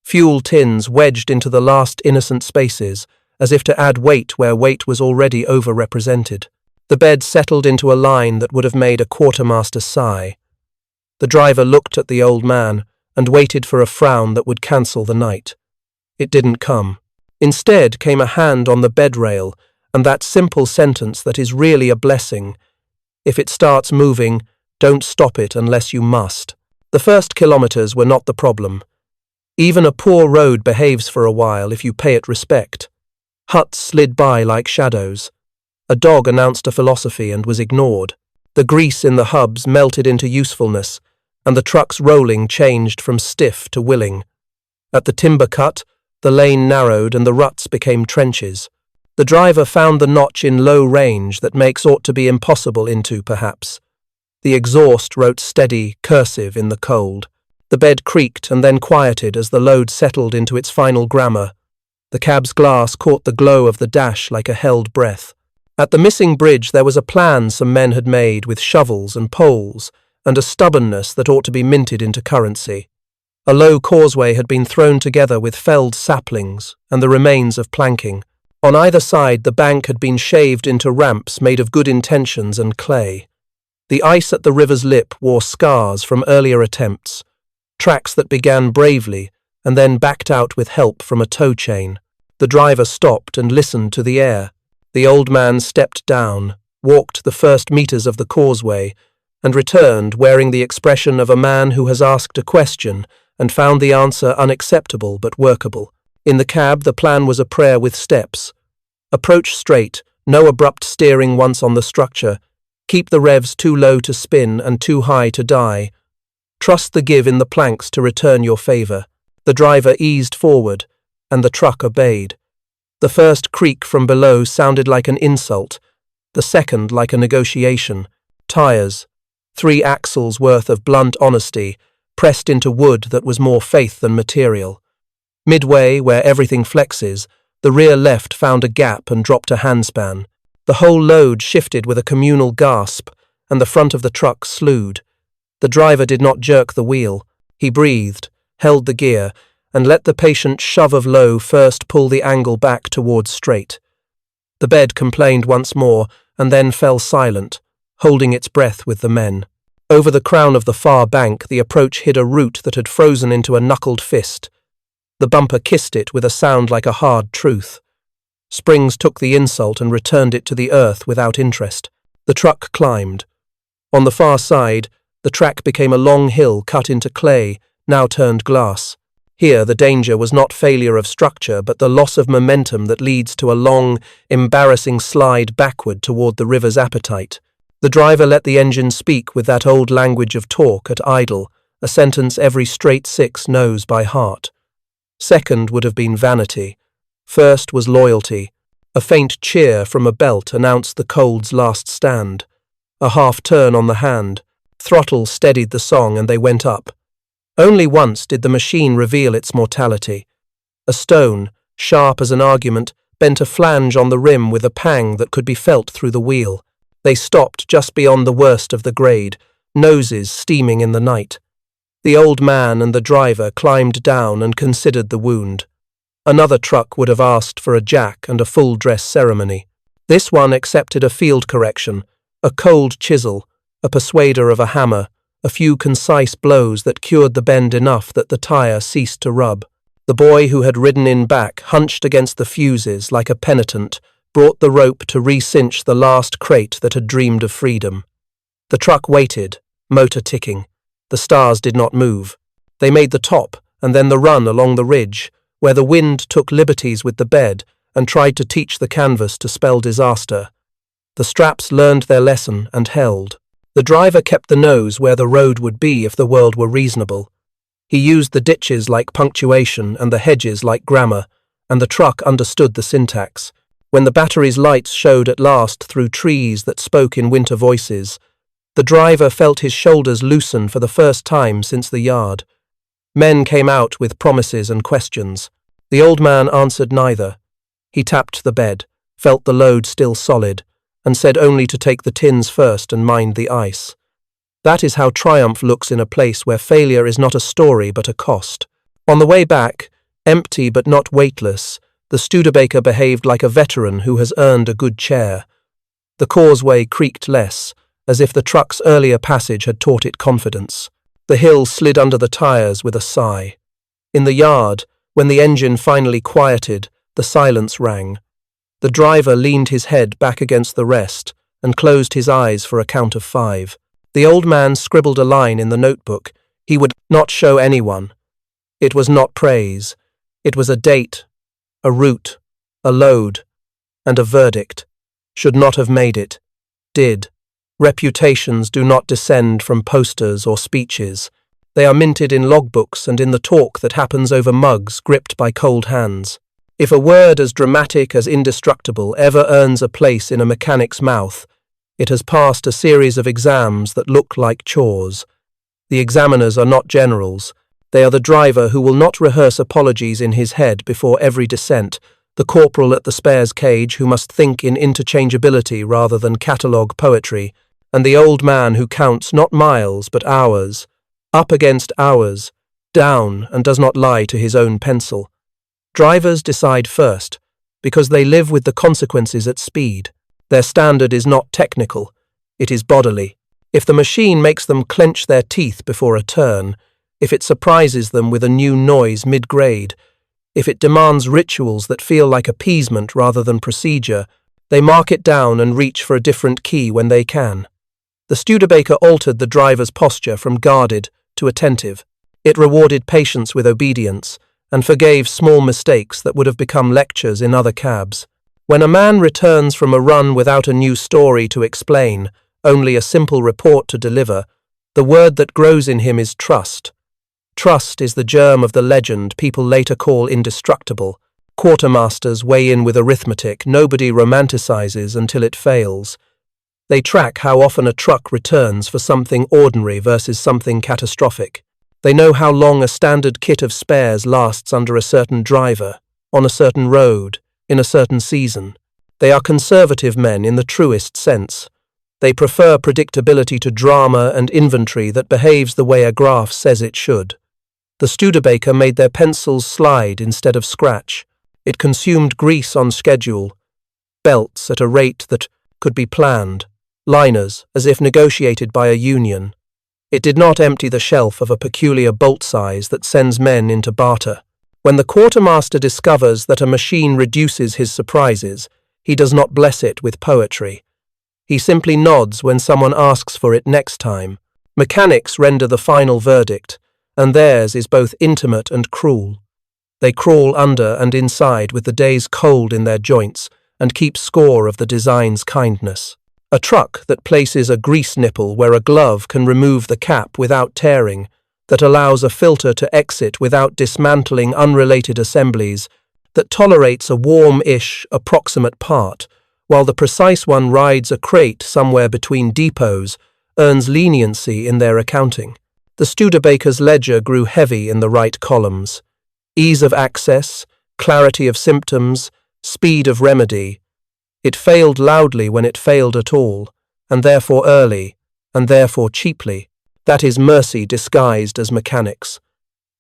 Fuel tins wedged into the last innocent spaces, as if to add weight where weight was already overrepresented. The bed settled into a line that would have made a quartermaster sigh. The driver looked at the old man and waited for a frown that would cancel the night. It didn't come. Instead came a hand on the bed rail and that simple sentence that is really a blessing. If it starts moving, don't stop it unless you must. The first kilometers were not the problem. Even a poor road behaves for a while if you pay it respect. Huts slid by like shadows. A dog announced a philosophy and was ignored. The grease in the hubs melted into usefulness, and the truck's rolling changed from stiff to willing. At the timber cut, the lane narrowed and the ruts became trenches. The driver found the notch in low range that makes ought to be impossible into, perhaps. The exhaust wrote steady, cursive in the cold. The bed creaked and then quieted as the load settled into its final grammar. The cab's glass caught the glow of the dash like a held breath. At the missing bridge there was a plan some men had made with shovels and poles, and a stubbornness that ought to be minted into currency. A low causeway had been thrown together with felled saplings and the remains of planking. On either side, the bank had been shaved into ramps made of good intentions and clay. The ice at the river's lip wore scars from earlier attempts, tracks that began bravely and then backed out with help from a tow chain. The driver stopped and listened to the air. The old man stepped down, walked the first meters of the causeway, and returned wearing the expression of a man who has asked a question and found the answer unacceptable but workable. In the cab, the plan was a prayer with steps. Approach straight, no abrupt steering once on the structure. Keep the revs too low to spin and too high to die. Trust the give in the planks to return your favor. The driver eased forward, and the truck obeyed. The first creak from below sounded like an insult, the second like a negotiation. Tires, 3 axles worth of blunt honesty, pressed into wood that was more faith than material. Midway, where everything flexes, the rear left found a gap and dropped a handspan. The whole load shifted with a communal gasp, and the front of the truck slewed. The driver did not jerk the wheel. He breathed, held the gear, and let the patient shove of low first pull the angle back towards straight. The bed complained once more, and then fell silent, holding its breath with the men. Over the crown of the far bank, the approach hid a root that had frozen into a knuckled fist. The bumper kissed it with a sound like a hard truth. Springs took the insult and returned it to the earth without interest. The truck climbed. On the far side, the track became a long hill cut into clay, now turned glass. Here the danger was not failure of structure, but the loss of momentum that leads to a long, embarrassing slide backward toward the river's appetite. The driver let the engine speak with that old language of talk at idle, a sentence every straight 6 knows by heart. Second would have been vanity. First was loyalty. A faint cheer from a belt announced the cold's last stand. A half turn on the hand. Throttle steadied the song and they went up. Only once did the machine reveal its mortality. A stone, sharp as an argument, bent a flange on the rim with a pang that could be felt through the wheel. They stopped just beyond the worst of the grade, noses steaming in the night. The old man and the driver climbed down and considered the wound. Another truck would have asked for a jack and a full dress ceremony. This one accepted a field correction, a cold chisel, a persuader of a hammer, a few concise blows that cured the bend enough that the tire ceased to rub. The boy who had ridden in back, hunched against the fuses like a penitent, brought the rope to re-cinch the last crate that had dreamed of freedom. The truck waited, motor ticking. The stars did not move. They made the top and then the run along the ridge, where the wind took liberties with the bed and tried to teach the canvas to spell disaster. The straps learned their lesson and held. The driver kept the nose where the road would be if the world were reasonable. He used the ditches like punctuation and the hedges like grammar, and the truck understood the syntax. When the battery's lights showed at last through trees that spoke in winter voices, the driver felt his shoulders loosen for the first time since the yard. Men came out with promises and questions. The old man answered neither. He tapped the bed, felt the load still solid, and said only to take the tins first and mind the ice. That is how triumph looks in a place where failure is not a story but a cost. On the way back, empty but not weightless, the Studebaker behaved like a veteran who has earned a good chair. The causeway creaked less, as if the truck's earlier passage had taught it confidence. The hill slid under the tires with a sigh. In the yard, when the engine finally quieted, the silence rang. The driver leaned his head back against the rest and closed his eyes for a count of 5. The old man scribbled a line in the notebook. He would not show anyone. It was not praise. It was a date, a route, a load, and a verdict. Should not have made it. Did. Reputations do not descend from posters or speeches. They are minted in logbooks and in the talk that happens over mugs gripped by cold hands. If a word as dramatic as indestructible ever earns a place in a mechanic's mouth, it has passed a series of exams that look like chores. The examiners are not generals. They are the driver who will not rehearse apologies in his head before every descent, the corporal at the spares cage who must think in interchangeability rather than catalogue poetry, and the old man who counts not miles but hours. Up against hours, down and does not lie to his own pencil. Drivers decide first, because they live with the consequences at speed. Their standard is not technical, it is bodily. If the machine makes them clench their teeth before a turn, if it surprises them with a new noise mid-grade, if it demands rituals that feel like appeasement rather than procedure, they mark it down and reach for a different key when they can. The Studebaker altered the driver's posture from guarded to attentive. It rewarded patience with obedience and forgave small mistakes that would have become lectures in other cabs. When a man returns from a run without a new story to explain, only a simple report to deliver, the word that grows in him is trust. Trust is the germ of the legend people later call Indestructible. Quartermasters weigh in with arithmetic nobody romanticizes until it fails. They track how often a truck returns for something ordinary versus something catastrophic. They know how long a standard kit of spares lasts under a certain driver, on a certain road, in a certain season. They are conservative men in the truest sense. They prefer predictability to drama and inventory that behaves the way a graph says it should. The Studebaker made their pencils slide instead of scratch. It consumed grease on schedule, belts at a rate that could be planned, liners as if negotiated by a union. It did not empty the shelf of a peculiar bolt size that sends men into barter. When the quartermaster discovers that a machine reduces his surprises, he does not bless it with poetry. He simply nods when someone asks for it next time. Mechanics render the final verdict, and theirs is both intimate and cruel. They crawl under and inside with the day's cold in their joints and keep score of the design's kindness. A truck that places a grease nipple where a glove can remove the cap without tearing, that allows a filter to exit without dismantling unrelated assemblies, that tolerates a warm-ish approximate part, while the precise one rides a crate somewhere between depots, earns leniency in their accounting. The Studebaker's ledger grew heavy in the right columns. Ease of access, clarity of symptoms, speed of remedy. It failed loudly when it failed at all, and therefore early, and therefore cheaply. That is mercy disguised as mechanics.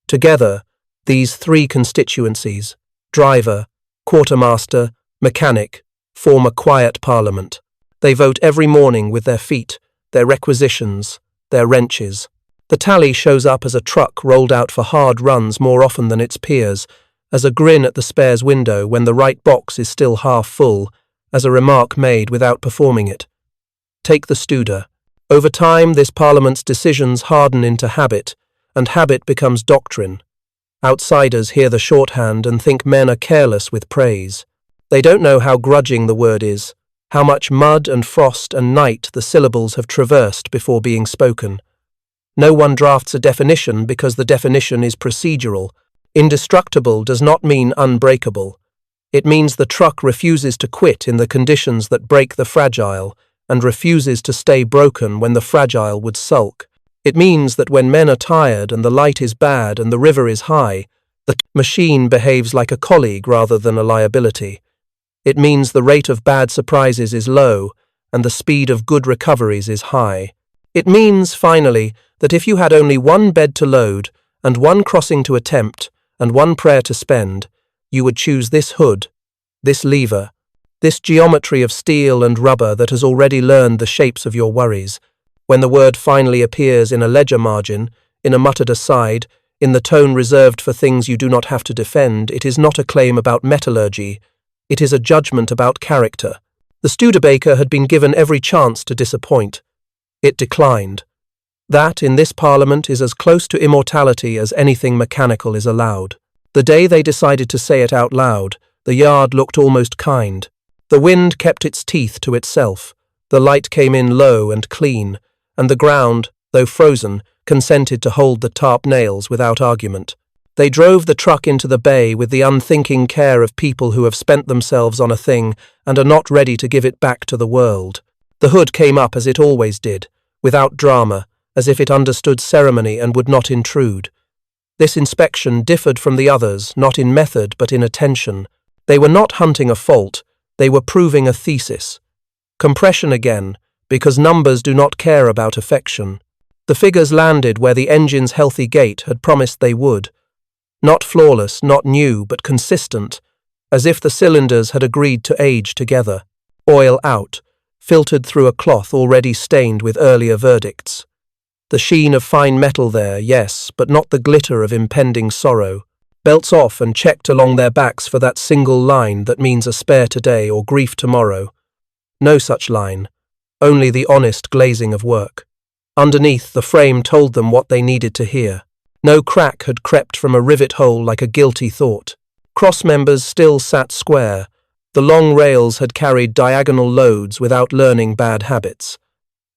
Together, these three constituencies, driver, quartermaster, mechanic, form a quiet parliament. They vote every morning with their feet, their requisitions, their wrenches. The tally shows up as a truck rolled out for hard runs more often than its peers, as a grin at the spares window when the right box is still half full, as a remark made without performing it. Take the Studer. Over time, this parliament's decisions harden into habit, and habit becomes doctrine. Outsiders hear the shorthand and think men are careless with praise. They don't know how grudging the word is, how much mud and frost and night the syllables have traversed before being spoken. No one drafts a definition because the definition is procedural. Indestructible does not mean unbreakable. It means the truck refuses to quit in the conditions that break the fragile, and refuses to stay broken when the fragile would sulk. It means that when men are tired and the light is bad and the river is high, the machine behaves like a colleague rather than a liability. It means the rate of bad surprises is low and the speed of good recoveries is high. It means, finally, that if you had only one bed to load and one crossing to attempt and one prayer to spend, you would choose this hood, this lever, this geometry of steel and rubber that has already learned the shapes of your worries. When the word finally appears in a ledger margin, in a muttered aside, in the tone reserved for things you do not have to defend, it is not a claim about metallurgy. It is a judgment about character. The Studebaker had been given every chance to disappoint. It declined. That, in this parliament, is as close to immortality as anything mechanical is allowed. The day they decided to say it out loud, the yard looked almost kind. The wind kept its teeth to itself. The light came in low and clean, and the ground, though frozen, consented to hold the tarp nails without argument. They drove the truck into the bay with the unthinking care of people who have spent themselves on a thing and are not ready to give it back to the world. The hood came up as it always did, without drama, as if it understood ceremony and would not intrude. This inspection differed from the others, not in method but in attention. They were not hunting a fault, they were proving a thesis. Compression again, because numbers do not care about affection. The figures landed where the engine's healthy gait had promised they would. Not flawless, not new, but consistent, as if the cylinders had agreed to age together. Oil out, filtered through a cloth already stained with earlier verdicts. The sheen of fine metal there, yes, but not the glitter of impending sorrow. Belts off and checked along their backs for that single line that means a spare today or grief tomorrow. No such line, only the honest glazing of work. Underneath, the frame told them what they needed to hear. No crack had crept from a rivet hole like a guilty thought. Cross members still sat square. The long rails had carried diagonal loads without learning bad habits.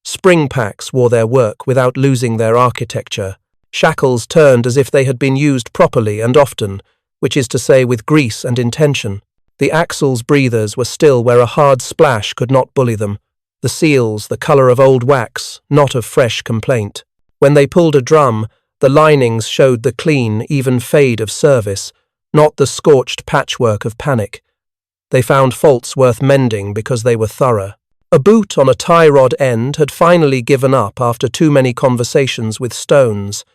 Spring packs wore their work without losing their architecture. Shackles turned as if they had been used properly and often, which is to say with grease and intention. The axles' breathers were still where a hard splash could not bully them. The seals, the colour of old wax, not of fresh complaint. When they pulled a drum, the linings showed the clean, even fade of service, not the scorched patchwork of panic. They found faults worth mending because they were thorough. A boot on a tie rod end had finally given up after too many conversations with stones.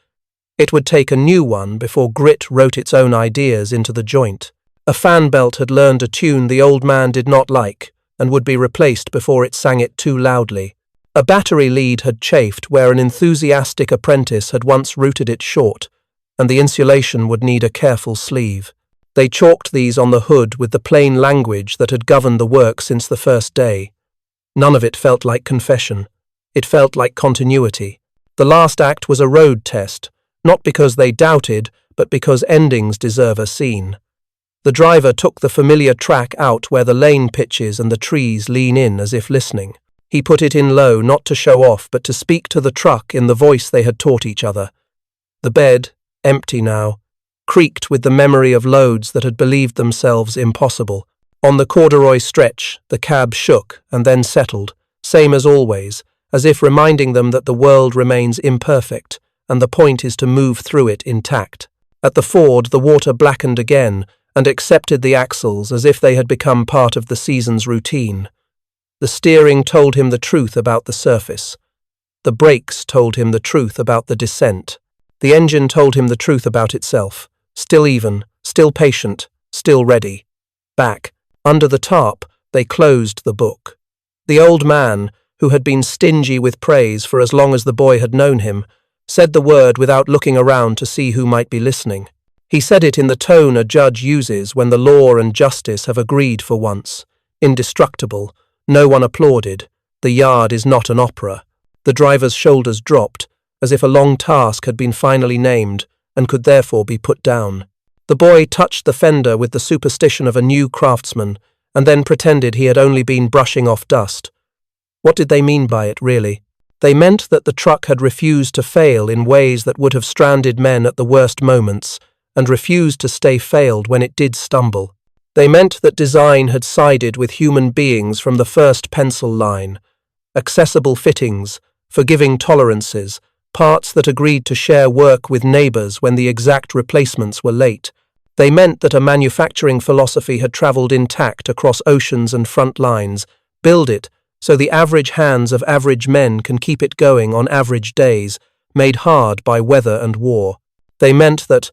It would take a new one before grit wrote its own ideas into the joint. A fan belt had learned a tune the old man did not like, and would be replaced before it sang it too loudly. A battery lead had chafed where an enthusiastic apprentice had once rooted it short, and the insulation would need a careful sleeve. They chalked these on the hood with the plain language that had governed the work since the first day. None of it felt like confession. It felt like continuity. The last act was a road test, not because they doubted, but because endings deserve a scene. The driver took the familiar track out where the lane pitches and the trees lean in as if listening. He put it in low, not to show off, but to speak to the truck in the voice they had taught each other. The bed, empty now, creaked with the memory of loads that had believed themselves impossible. On the corduroy stretch, the cab shook and then settled, same as always, as if reminding them that the world remains imperfect, and the point is to move through it intact. At the ford, the water blackened again, and accepted the axles as if they had become part of the season's routine. The steering told him the truth about the surface. The brakes told him the truth about the descent. The engine told him the truth about itself. Still even, still patient, still ready. Back, under the tarp, they closed the book. The old man, who had been stingy with praise for as long as the boy had known him, said the word without looking around to see who might be listening. He said it in the tone a judge uses when the law and justice have agreed for once. Indestructible. No one applauded. The yard is not an opera. The driver's shoulders dropped, as if a long task had been finally named, and could therefore be put down. The boy touched the fender with the superstition of a new craftsman, and then pretended he had only been brushing off dust. What did they mean by it, really? They meant that the truck had refused to fail in ways that would have stranded men at the worst moments, and refused to stay failed when it did stumble. They meant that design had sided with human beings from the first pencil line. Accessible fittings, forgiving tolerances, parts that agreed to share work with neighbours when the exact replacements were late. They meant that a manufacturing philosophy had travelled intact across oceans and front lines. Build it so the average hands of average men can keep it going on average days, made hard by weather and war. They meant that,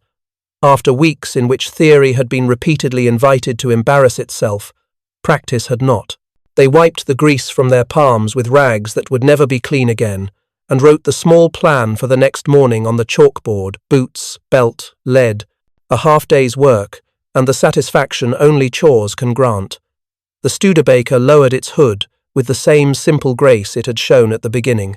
after weeks in which theory had been repeatedly invited to embarrass itself, practice had not. They wiped the grease from their palms with rags that would never be clean again, and wrote the small plan for the next morning on the chalkboard: boots, belt, lead, a half-day's work, and the satisfaction only chores can grant. The Studebaker lowered its hood with the same simple grace it had shown at the beginning.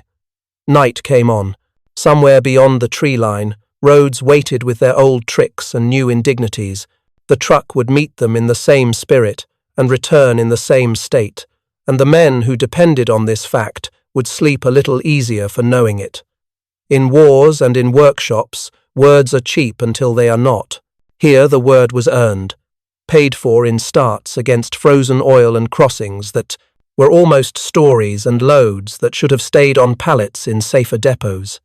Night came on. Somewhere beyond the tree line, roads waited with their old tricks and new indignities. The truck would meet them in the same spirit and return in the same state, and the men who depended on this fact would sleep a little easier for knowing it. In wars and in workshops, words are cheap until they are not. Here the word was earned, paid for in starts against frozen oil and crossings that were almost stories and loads that should have stayed on pallets in safer depots.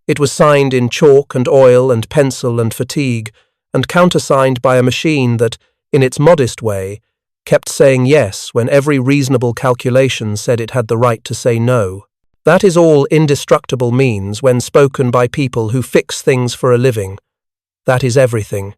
It was signed in chalk and oil and pencil and fatigue, and countersigned by a machine that, in its modest way, kept saying yes when every reasonable calculation said it had the right to say no. That is all indestructible means when spoken by people who fix things for a living. That is everything.